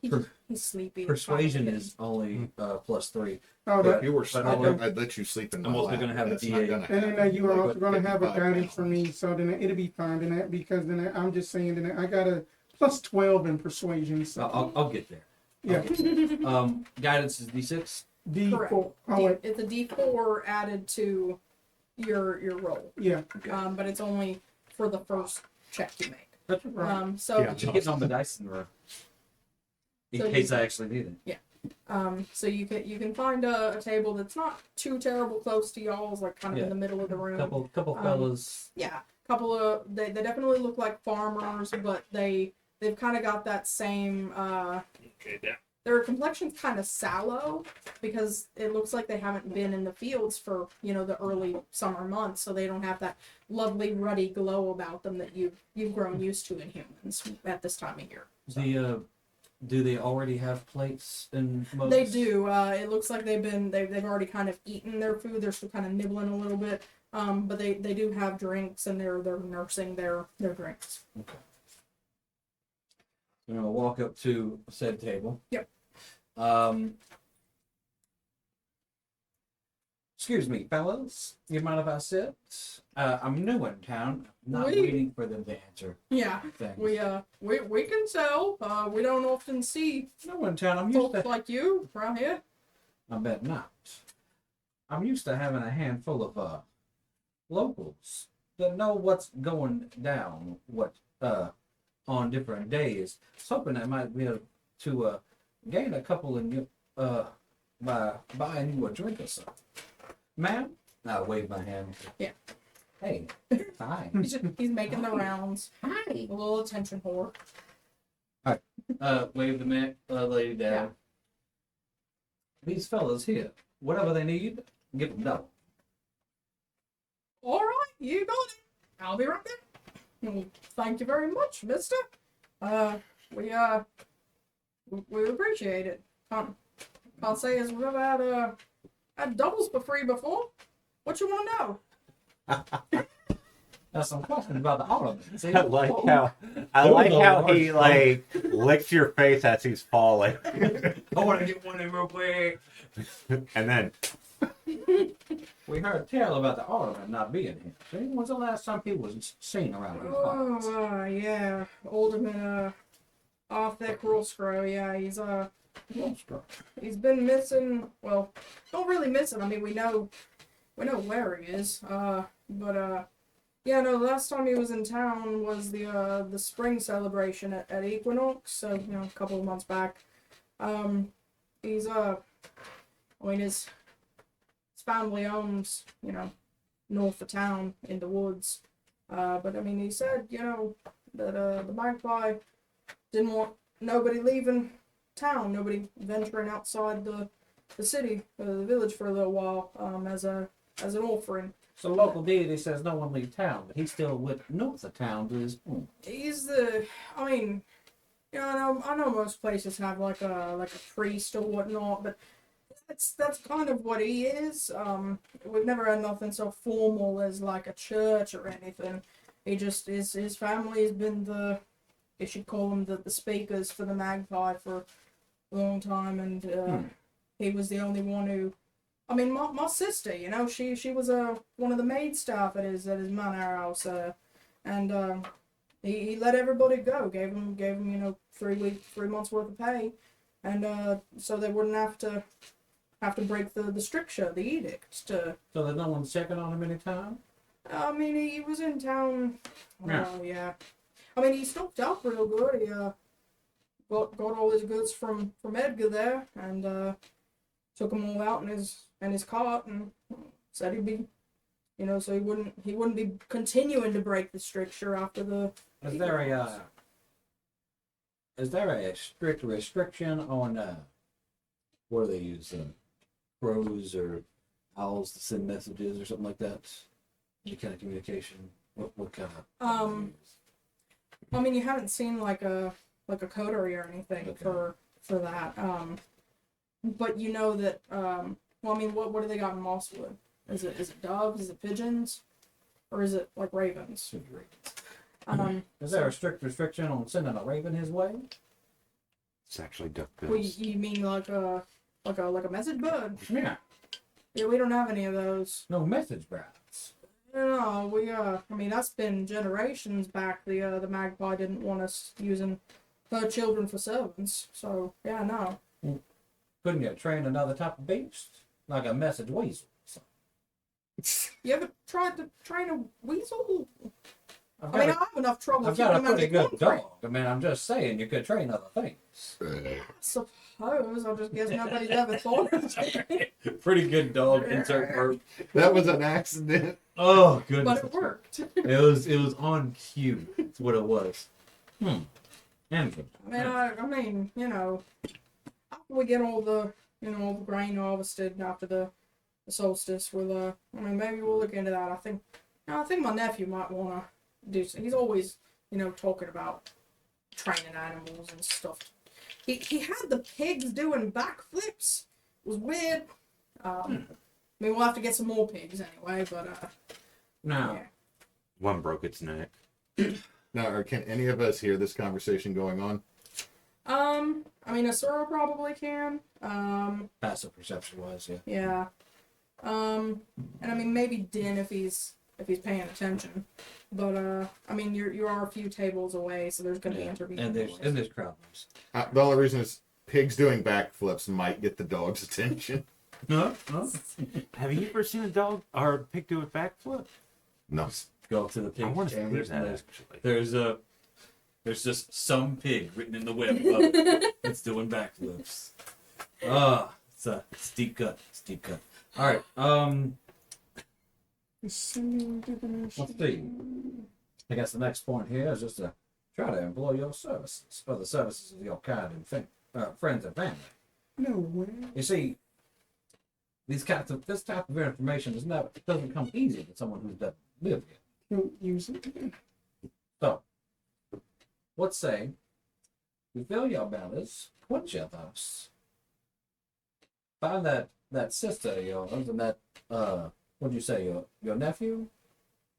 He's sleepy. Persuasion is only +3. Oh, If that. you were But smiling, I'd let you sleep in my I'm also lap, gonna have but a that's not DA. gonna And happen. then you are also Like going to have a 55 guidance for pounds. me, so then it'll be fine. Then because then I'm just saying that I got a +12 in persuasion. So I'll get there. yeah, Guidance is D6. D4. Correct. Oh wait, It's a D4 added to your roll. yeah. But it's only for the first check you make. Right. So Yeah. Just getting on the dice in the room. In So case you- I actually need it. so you can find a table that's not too terrible close to y'all's, like kind of Yeah. in the middle of the room. Couple fellas. Yeah, couple of they definitely look like farmers, but they've kind of got that same. Their complexion's kind of sallow because it looks like they haven't been in the fields for the early summer months, so they don't have that lovely ruddy glow about them that you've grown used to in humans at this time of year. Do they already have plates and mugs? They do. It looks like they've already kind of eaten their food. They're still kind of nibbling a little bit. But they do have drinks and they're nursing their drinks. I'm gonna walk up to said table. Yep. Excuse me, fellas. You mind if I sit? I'm new in town. Not We- waiting for them to answer Yeah, things. we can tell. We don't often see New in town. I'm used folks to. like you around here. I bet not. I'm used to having a handful of locals that know what's going down. On different days. I was hoping I might be able to gain a couple in you by buying you a drink or something. Ma'am? I wave my hand. Yeah. Hey. Hi. He's making the rounds. Hi. A little attention whore. Wave the lady down. Yeah. These fellas here, whatever they need, give them double. All right, you got it. I'll be right there. Well, thank you very much, Mister. We appreciate it. Can't say as we've ever had doubles for free before. What you want to know? Now some questions about the ornament. See? I like how he like licks your face as he's falling, I want to get one in real quick. and then We heard tell about the ornament not being here. See, when's the last time he was seen around these parts? Oh, yeah. Alderman, Arthur Crawlscrow, yeah, he's been missing, well, not really missing, I mean, we know where he is, yeah, no, the last time he was in town was the spring celebration at Equinox, so, a couple of months back. He's, his family owns, north of town in the woods. But I mean, he said, that the Magpie didn't want nobody leaving town, nobody venturing outside the city, the village for a little while, as an offering. So the local deity says no one leave town, but he's still with north of town to his point. He's I mean, I know most places have like a priest or whatnot, but that's kind of what he is. We've never had nothing so formal as like a church or anything. He just his family has been you should call them the speakers for the Magpie for a long time, and he was the only one who. I mean, my sister, she was one of the maid staff at his manor house, and he let everybody go, gave them 3 months worth of pay, and so they wouldn't have to break the stricture, the edict. So there's no one checking on him anytime? I mean, he was in town. Yeah. Yeah. I mean, he stocked up real good. He got all his goods from Edgar there, and took them all out in his cart, and said he'd be, so he wouldn't be continuing to break the stricture after the. Is there is there a strict restriction on what do they use? Crows or owls to send messages or something like that? Any kind of communication? What kind of? I mean, you haven't seen like a coterie or anything Okay. for that. But you know that. Well, I mean, what do they got in Mosswood? Is it doves? Is it pigeons? Or is it like ravens? Is there a strict restriction on sending a raven his way? It's actually duck Well, bills. you mean like a message bird? Yeah. Yeah, we don't have any of those. No message birds. No, we I mean that's been generations back. The Magpie didn't want us using her children for servants. So yeah, no. Couldn't you train another type of beast? Like a message weasel? You ever tried to train a weasel? I've I mean, I got have enough trouble I've got a keeping them pretty under good control. dog. I mean, I'm just saying you could train other things. Suppose. I just guess nobody's ever thought of it. Pretty good dog. Insert verb. That was an accident. Oh goodness. But it worked. It was on cue. That's what it was. Anything. I mean, you know, after we get all the grain harvested after the solstice, we'll I mean, maybe we'll look into that. I think my nephew might want to do. He's always, talking about training animals and stuff. He had the pigs doing backflips. It was weird. I mean, we'll have to get some more pigs anyway. But Now, yeah. One broke its neck. Now, or can any of us hear this conversation going on? I mean, Asura probably can. passive perception wise, yeah. Yeah. And I mean maybe Din if he's paying attention. But I mean you are a few tables away, so there's gonna be intervening. And there's crowd noise. The only reason is pigs doing backflips might get the dog's attention. No. Have you ever seen a dog or a pig do a backflip? No. Go to the pig I want to see chambers. that and actually. there's just some pig written in the web above it. It's doing backflips. It's a steep cut. Steep cut. All right. Let's see. I guess the next point here is just to try to employ your services for the services of your kind and friends and family. No way. You see, this type of information doesn't come easy to someone who's never lived here. Don't use it. So, let's say we fill your bellies, quench your thirsts, find that sister of yours and that what'd you say, your nephew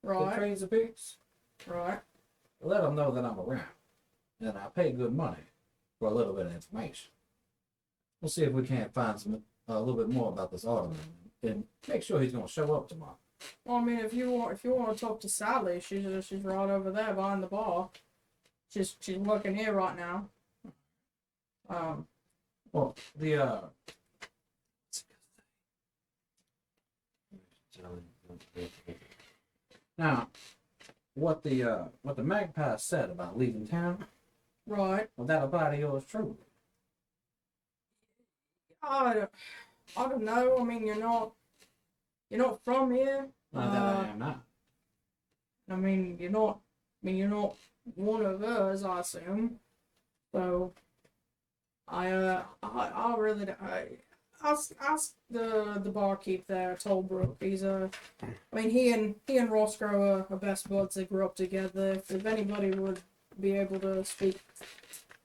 that Right. trains the pigs? Right. Let them know that I'm around, and I pay good money for a little bit of information. We'll see if we can't find a little bit more about this Ottoman, and make sure he's going to show up tomorrow. Well, I mean, if you want to talk to Sally, she's right over there behind the bar. She's working here right now. Well, the now, what the Magpie said about leaving town, Right. well, that apply to yours truly. I don't know. I mean, you're not from here. Not that I am not. I mean, you're not one of us, I assume. So, I really, ask the barkeep there, Tollbrook. He's I mean, he and Roscoe are best buds. They grew up together. If anybody would be able to speak,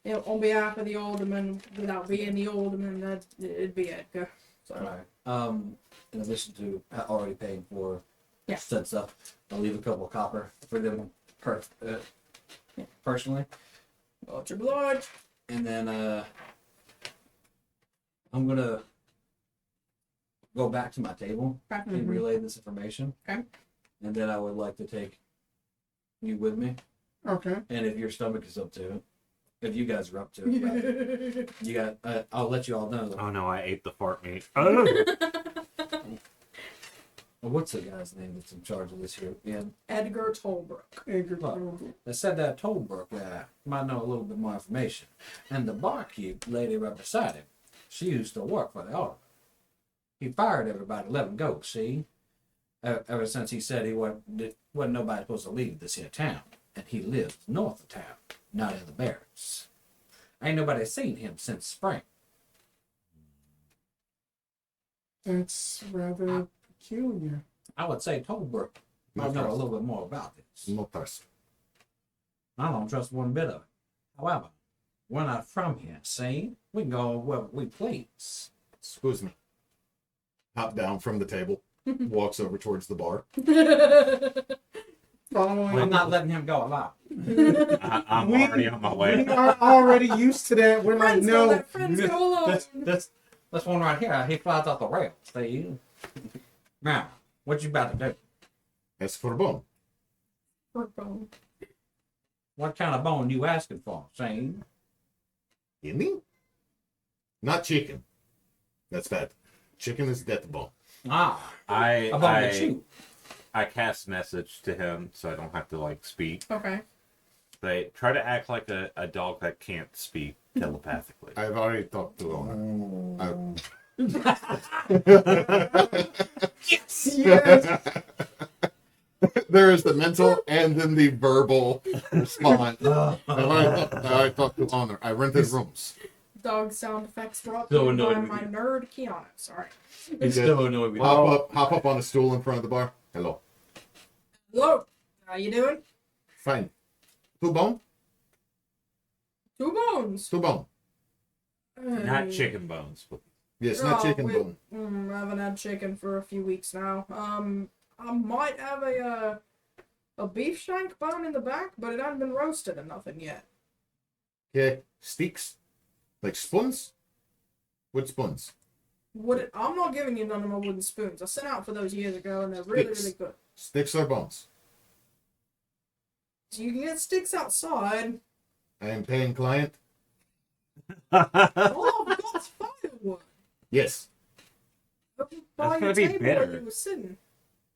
on behalf of the alderman without being the alderman, it'd be Edgar. So, Right. In addition to already paying for Yeah. said stuff, I'll leave a couple of copper for them personally. much obliged. And then I'm gonna go back to my table and relay this information. Okay. And then I would like to take you with me. Okay. And if your stomach is up to it, if you guys are up to it, you got. I'll let you all know. Oh no, I ate the fart meat. Oh. What's the guy's name that's in charge of this here? Yeah. Edgar Tollbrook. Edgar Look. Tollbrook. They said that Tollbrook might know a little bit more information. And the barkeep lady right beside him, she used to work for the alderman. He fired everybody, let them go, see? Ever since he said he wasn't nobody supposed to leave this here town. And he lives north of town, not in the barracks. Ain't nobody seen him since spring. That's rather peculiar. I would say Tolbert might know a little bit more about this. No trust. I don't trust one bit of it. However, we're not from here, see? We can go where we please. Excuse me. Hop down from the table. Walks over towards the bar. Following, I'm not letting him go alive. I'm We- already on my we way. are already used to that. We're like, Friends go, no. let friends go alone. That's one right here. He flies off the rails. See? Now, what you about to do? Ask for a bone. Work bone. What kind of bone you asking for? See? Any? Not chicken. That's bad. Chicken is death bone. Ah, I a bone to chew. I cast message to him so I don't have to like speak. Okay. They try to act like a dog that can't speak telepathically. I've already talked to the owner. Yes. There is the mental and then the verbal response. I already talked to the owner. I rented rooms. Dog sound effects brought So to you by annoyed with my you. nerd Keanu. Sorry. He's so annoyed with you. Hop up on a stool in front of the bar. Hello. Hello. How you doing? Fine. Two bone? Two bones. Two bone. Not chicken bones, but Yes, not chicken bone. I haven't had chicken for a few weeks now. I might have a beef shank bone in the back, but it hasn't been roasted or nothing yet. Okay. Sticks? Like spoons? What spoons? I'm not giving you none of my wooden spoons. I sent out for those years ago, and they're really, Sticks. really good. Sticks or bones? So you can get sticks outside. I am paying client. All I've got's firewood. Yes. Up That's by gonna your be table where bitter. you were sitting.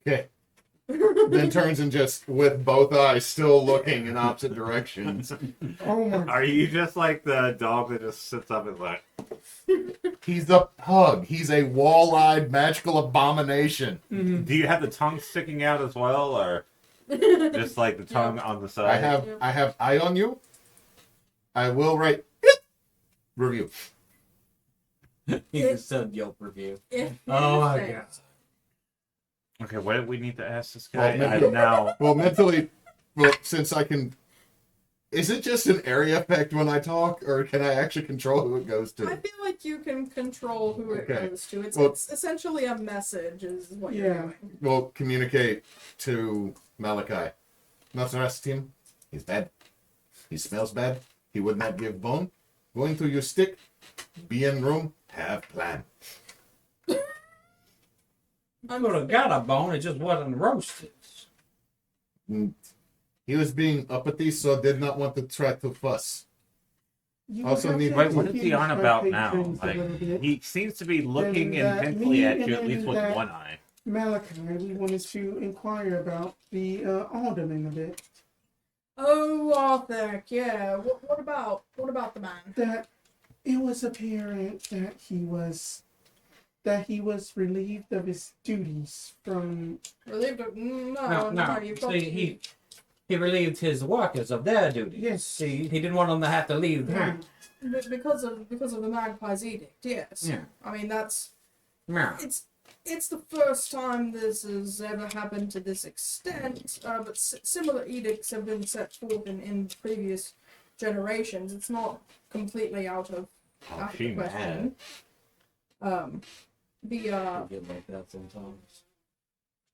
Okay. Then turns and just with both eyes still looking in opposite directions. Oh my. are you just like the dog that just sits up and like? He's a pug. He's a wall-eyed magical abomination. Do you have the tongue sticking out as well, or just like the tongue on the side? I have eye on you. I will write review. He just said Yelp review. If Oh my anything. god. Okay, what do we need to ask this Well, guy? maybe- Now, Well, mentally, since I can, is it just an area effect when I talk, or can I actually control who it goes I to? feel like you can control who it Okay. goes to. It's, Well- it's essentially a message, is what Yeah. you're doing. We'll communicate to Malachi. Not the rest of him. He's bad. He smells bad. He would not give bone. Going to use stick. Be in room. Have plan. I would have got a bone, it just wasn't roasted. Mm. He was being uppity, so did not want to try to fuss. You Also have need- to wait, what is he engage on my about now? patrons a Like, little bit. he seems to be looking And, intently me at you, at and least with that- one eye. Malachi, we wanted to inquire about the alderman a bit. Oh, Arthur, yeah. What about the man? That it was apparent that he was relieved of his duties from. Relieved of No, you've got see, he relieved his workers of their duties. Yes. See, he didn't want them to have to leave the house. because of the Magpie's edict. Yes. Yeah. I mean that's Yeah. it's the first time this has ever happened to this extent. But similar edicts have been set forth in previous generations. It's not completely out of Oh, she mad. question. The I get like that sometimes.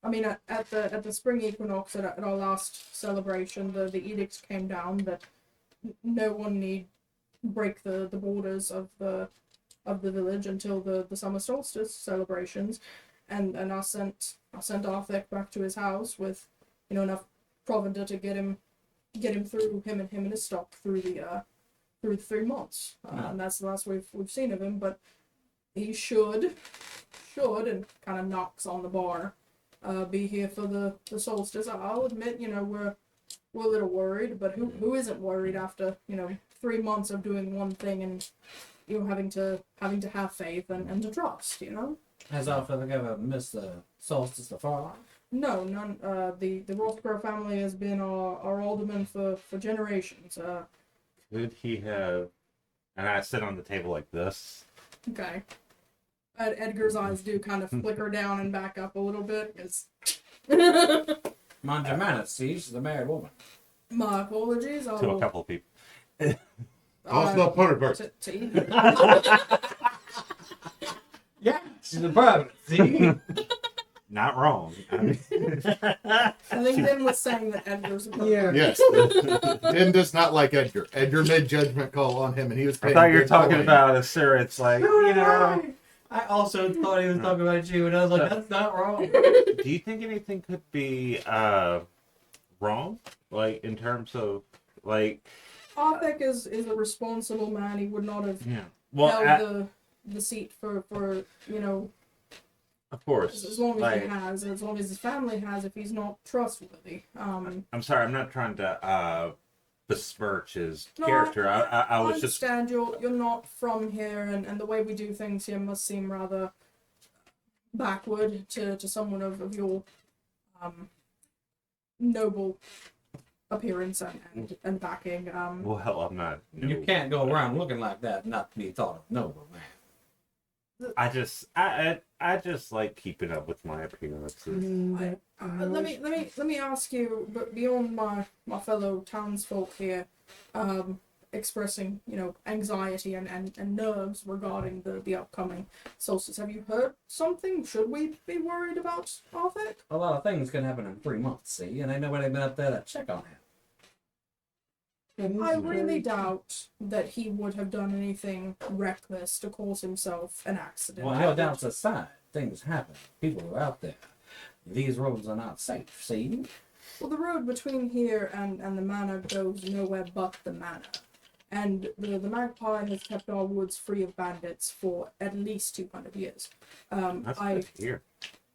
I mean, at the spring equinox at our last celebration, the edicts came down that no one need break the borders of the village until the summer solstice celebrations, and I sent Arthur back to his house with enough provender to get him through him and his stock through the 3 months, and that's the last we've seen of him. But he should and kind of knocks on the bar. Be here for the solstice. I'll admit, we're a little worried, but who isn't worried after 3 months of doing one thing and having to have faith and to trust, Has Alfred ever missed the solstice before? No, none. The Rothborough family has been our alderman for generations. Could he have And I sit on the table like this. Okay. Edgar's eyes do kind of flicker down and back up a little bit. Because Mind your manners, see, she's a married woman. my apologies. I To a will, couple of people. Oh, it's not part of her. to Yeah, she's a private. See? Not wrong. I mean, I think Ben was saying that Edgar's a Yeah. Yes. Den does not like Edgar. Edgar made judgment call on him, and he was. I paying thought you were good talking coin. about Asura. It's like, you know. I also thought he was talking about you, and I was like, that's not wrong. Do you think anything could be wrong? Like, in terms of, like... Arthek is a responsible man. He would not have Yeah. Well, held the seat for of course. as long as like, he has, as long as his family has, if he's not trustworthy. I'm sorry, I'm not trying to besmirch his No, character. I was just... understand you're not from here, and the way we do things here must seem rather backward to someone of your noble appearance and backing. Well, I'm not... You can't go around looking like that and not be thought of noble, man. I just like keeping up with my appearances. Let me ask you, but beyond my fellow townsfolk here, expressing anxiety and nerves regarding the upcoming solstice, have you heard something? Should we be worried about Arthur? A lot of things can happen in 3 months, see, and ain't nobody been up there to check on him. I really doubt that he would have done anything reckless to cause himself an accident. Well, no doubts aside, things happen. People are out there. These roads are not safe, see? Well, the road between here and the manor goes nowhere but the manor. And the Magpie has kept our woods free of bandits for at least 200 years. That's good to hear.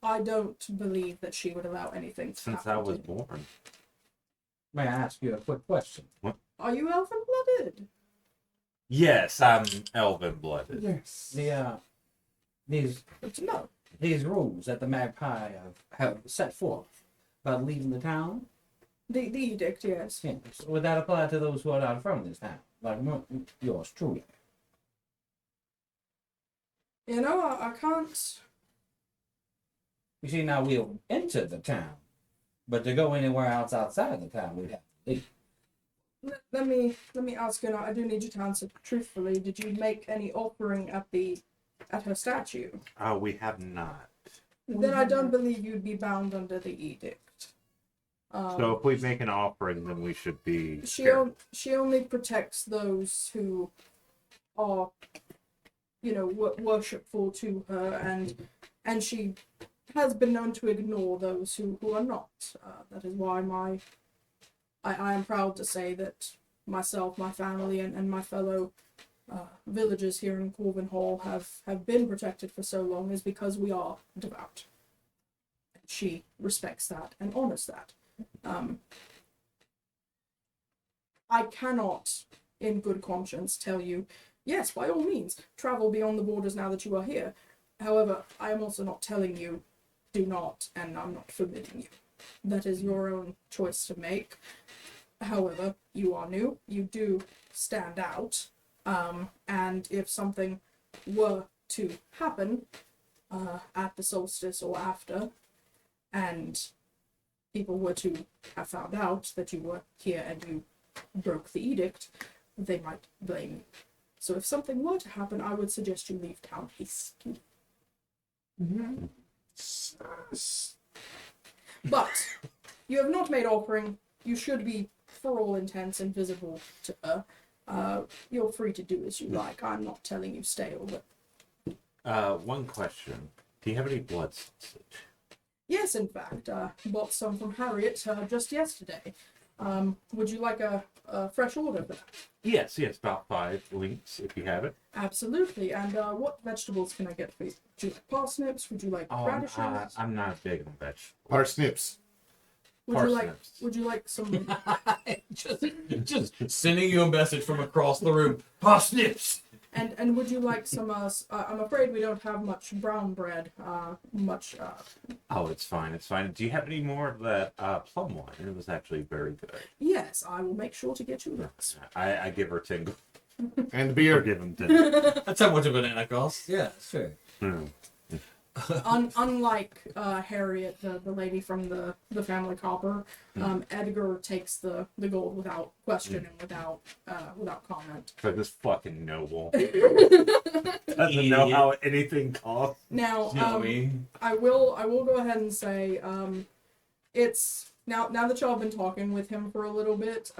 I don't believe that she would allow anything to Since happen I was to him. born. May I ask you a quick question? Are you elfin-blooded? Yes, I'm elven-blooded. Yes. These Good to know. these rules that the Magpie have set forth about leaving the town, The edict, yes. yes, would that apply to those who are not from this town, like yours truly? I can't. You see, now we'll enter the town, but to go anywhere else outside the town, we'd have to leave. Let me ask you now. I do need you to answer truthfully. Did you make any offering at her statue? We have not. Then I don't believe you'd be bound under the edict. So if we make an offering, then we should be... She only protects those who are, worshipful to her, and she has been known to ignore those who are not. That is why I am proud to say that myself, my family, and my fellow villagers here in Korvinhall have been protected for so long, is because we are devout. And she respects that and honors that. I cannot, in good conscience, tell you, yes, by all means, travel beyond the borders now that you are here. However, I am also not telling you, do not, and I'm not forbidding you. That is your own choice to make. However, you are new, you do stand out, and if something were to happen at the solstice or after, and people were to have found out that you were here and you broke the edict, they might blame you. So if something were to happen, I would suggest you leave town hastily. But you have not made offering. You should be, for all intents, invisible to her. You're free to do as you like. I'm not telling you stay over. One question. Do you have any blood sausage? Yes, in fact, bought some from Harriet just yesterday. Would you like a fresh order for that? Yes, about 5 links, if you have it. Absolutely. And what vegetables can I get for you? Would you like parsnips? Would you like radishes? I'm not big on vegetables. Parsnips. Would you like some? just sending you a message from across the room. Parsnips. And would you like some? I'm afraid we don't have much brown bread. Oh, it's fine. Do you have any more of that plum wine? It was actually very good. Yes, I will make sure to get you those. I give her 10 And the beer. I'll give him 10. That's how much a banana costs. Yeah, sure. Hmm. Unlike Harriet, the lady from the family copper, Edgar takes the gold without question and without comment. For this fucking noble. Doesn't know how anything costs. Now, Joey. I will go ahead and say, it's now that y'all have been talking with him for a little bit,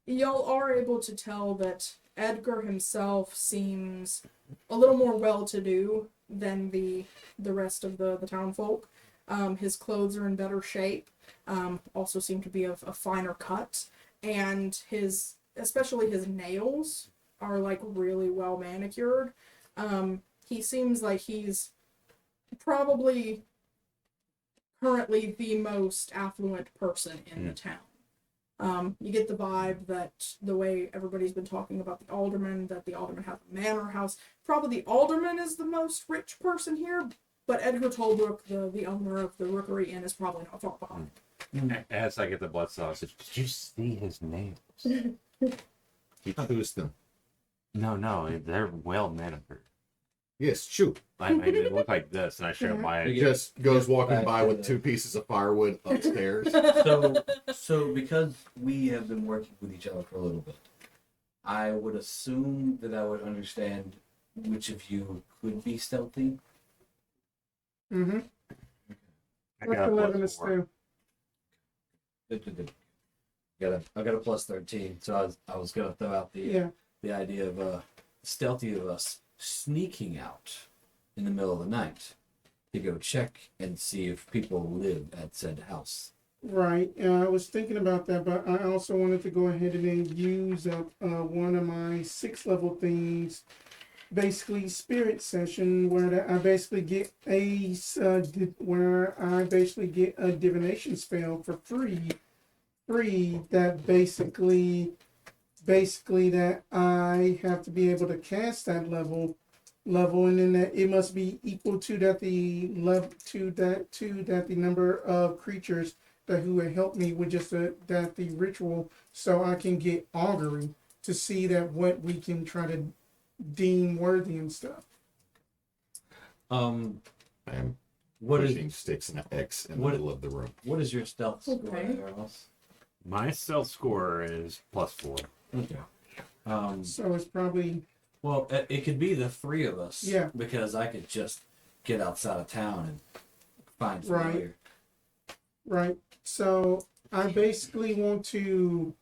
y'all are able to tell that Edgar himself seems a little more well-to-do than the rest of the town folk. His clothes are in better shape, also seem to be of a finer cut, and especially his nails are like really well manicured. He seems like he's probably currently the most affluent person in the town. You get the vibe that the way everybody's been talking about the alderman, that the alderman has a manor house. Probably the alderman is the most rich person here, but Edgar Tolbrook, the owner of the Rookery Inn, is probably not far behind. As I get the blood sausage, did you see his nails? He poos them. No, they're well manicured. Yes, shoot. I mean, they look like this, and I share my. He just goes walking Back by to with the- 2 pieces of firewood upstairs. So because we have been working with each other for a little bit, I would assume that I would understand which of you could be stealthy. Mm-hmm. I What's got a 11 plus is 4. still? Good. I got a plus 13, so I was gonna throw out Yeah. the idea of stealthy of us sneaking out in the middle of the night to go check and see if people live at said house. Right. I was thinking about that, but I also wanted to go ahead and then use up one of my 6th level things, basically spirit session, where I basically get a divination spell for free. That basically that I have to be able to cast that level, and then that it must be equal to that the number of creatures that who would help me with just that the ritual, so I can get augury to see that what we can try to deem worthy and stuff. I am What pushing is sticks and an X in the what- middle of the room. what is your stealth score, Okay. Carlos? My stealth score is plus 4. Okay. So it's probably Well, it could be the 3 of us. Yeah. Because I could just get outside of town and find Right. familiar. right. So I basically want to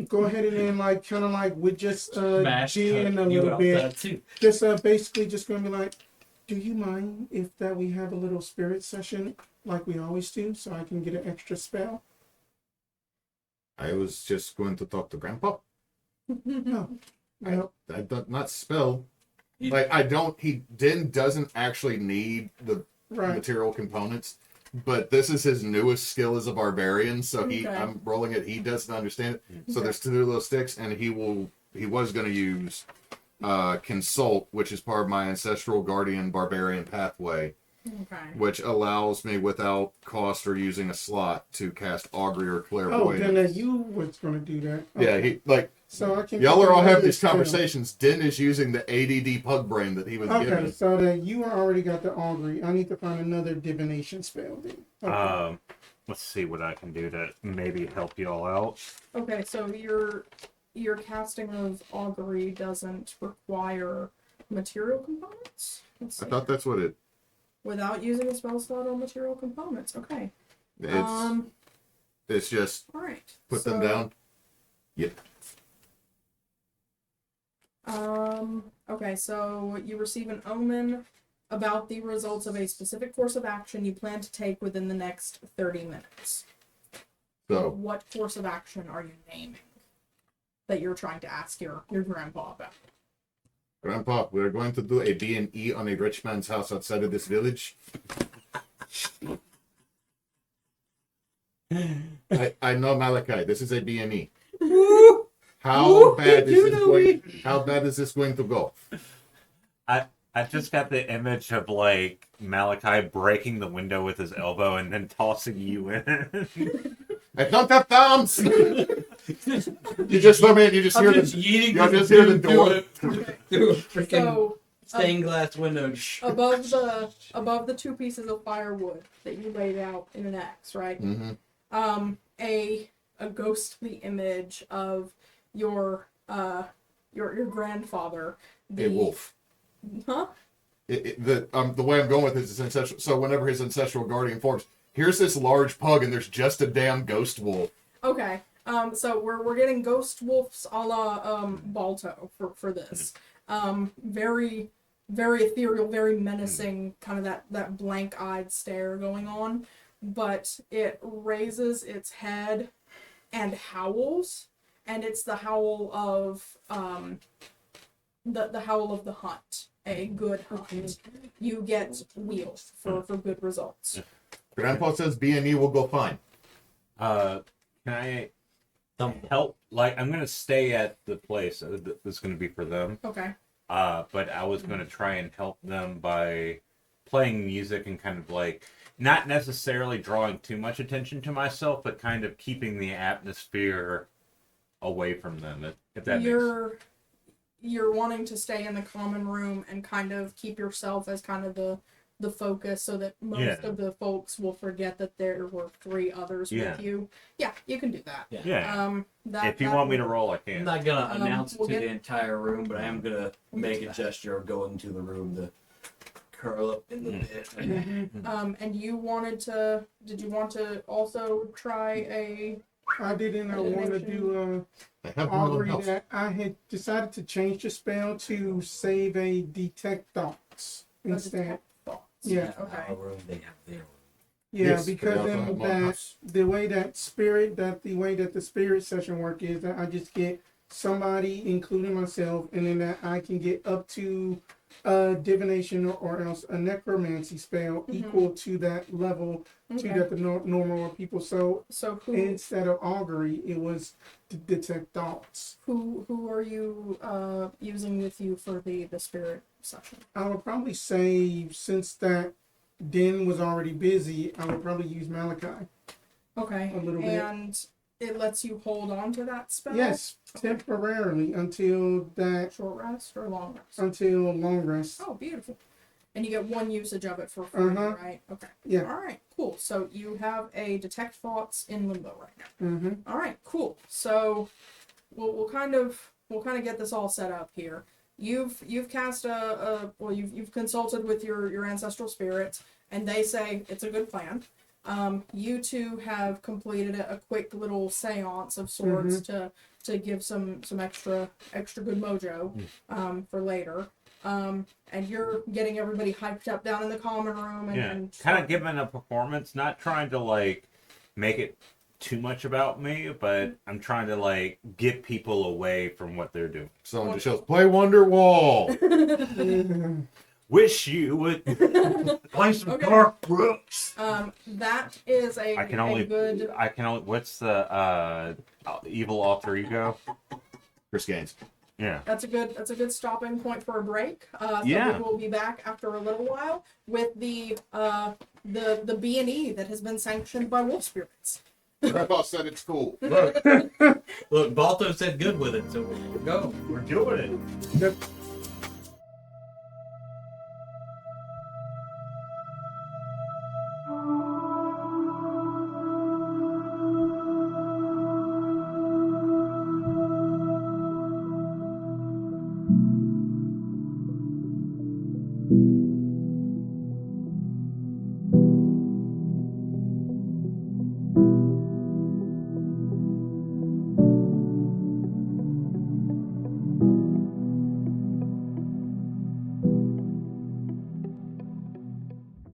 go ahead and then kind of with just Smash Jen cut a you little bit. outside too. Just basically just going to be like, do you mind if that we have a little spirit session like we always do, so I can get an extra spell? I was just going to talk to Grandpa. No. I don't not spell. You- Like he doesn't actually need the Right. material components, but this is his newest skill as a barbarian, so Okay. I'm rolling it. He doesn't understand it. So Okay. there's 2 little sticks, and he was going to use consult, which is part of my ancestral guardian barbarian pathway, Okay. which allows me without cost or using a slot to cast augury or Oh, clairvoyance. then you was going to do that. Yeah, Okay. so I can. y'all pick are all having another these spell. conversations. Din is using the ADD pug brain that he was Okay, given. so that you already got the augury. I need to find another divination spell then. Okay. Let's see what I can do to maybe help you all out. Okay, so your casting of augury doesn't require material components? Let's I see. thought that's what it. Without using a spell slot on material components. Okay. It's it's just All right. put them down. Yep. Okay, so you receive an omen about the results of a specific course of action you plan to take within the next 30 minutes. So What course of action are you naming that you're trying to ask your grandpa about? Grandpa, we are going to do a B&E on a rich man's house outside of this village. I know Malachi. This is a B&E. How bad is this going to go? I just got the image of like Malachi breaking the window with his elbow and then tossing you in. I don't have thumbs. You just, I mean, you just I'm hear just the, yeeting you this just hear the dude door. through a freaking So stained glass window. above the two pieces of firewood that you laid out in an X, right? Mm-hmm. A ghostly image of your grandfather, A wolf. Huh? The way I'm going with this is ancestral. So whenever his ancestral guardian forms, here's this large pug, and there's just a damn ghost wolf. Okay. So we're getting ghost wolves a la Balto for this. Very very ethereal, very menacing, kind of that blank-eyed stare going on. But it raises its head and howls, and it's the howl of the howl of the hunt, a good hunt. You get wheels for good results. Grandpa says B&E will go fine. Can I help? Like, I'm gonna stay at the place that's gonna be for them. Okay. But I was gonna try and help them by playing music and kind of like not necessarily drawing too much attention to myself, but kind of keeping the atmosphere away from them. If that makes You're wanting to stay in the common room and kind of keep yourself as kind of the focus, so that most of the folks will forget that there were three others with you. Yeah, you can do that. Yeah. If you that want me to will- roll, I I'm can. not gonna announce it we'll to get- the entire room, but I am gonna make a that. gesture of going to the room to curl up in the bed. And you did you want to also try a I didn't want to do I have more than augury enough. that. I had decided to change the spell to save a detect thoughts instead. detect thoughts? Yeah. Okay. Our room, they have their room. Yeah, Yes, because but they then also have that monks. the way that the spirit session work is that I just get somebody, including myself, and then that I can get up to divination or else a necromancy spell equal to that level to Okay. that the normal people. So So instead of augury, it was to detect thoughts. who are you using with you for the spirit session? I would probably say, since that Den was already busy, I would probably use Malachi. Okay. A little bit. And it lets you hold on to that spell? Yes, temporarily until Short rest or long rest? until long rest. Oh, beautiful. And you get one usage of it for free, right? Okay. Yeah. All right, cool. So you have a detect thoughts in limbo right now. Mm-hmm. All right, cool. So we'll kind of get this all set up here. You've cast you've consulted with your ancestral spirits, and they say it's a good plan. You two have completed a quick little seance of sorts to give some extra good mojo for later. And you're getting everybody hyped up down in the common room and kind of giving a performance, not trying to like make it too much about me, but I'm trying to like get people away from what they're doing. Someone just yells, "Play Wonderwall!" Wish you would. Play some Okay. Dark Brooks. that is a I can only. good. What's the evil alter ego? Chris Gaines. Yeah. That's a good stopping point for a break. So Yeah. we will be back after a little while with the B&E that has been sanctioned by wolf spirits. Grandpa said it's cool. Look, Balto said good with it, so we'll go. We're doing it. Yep.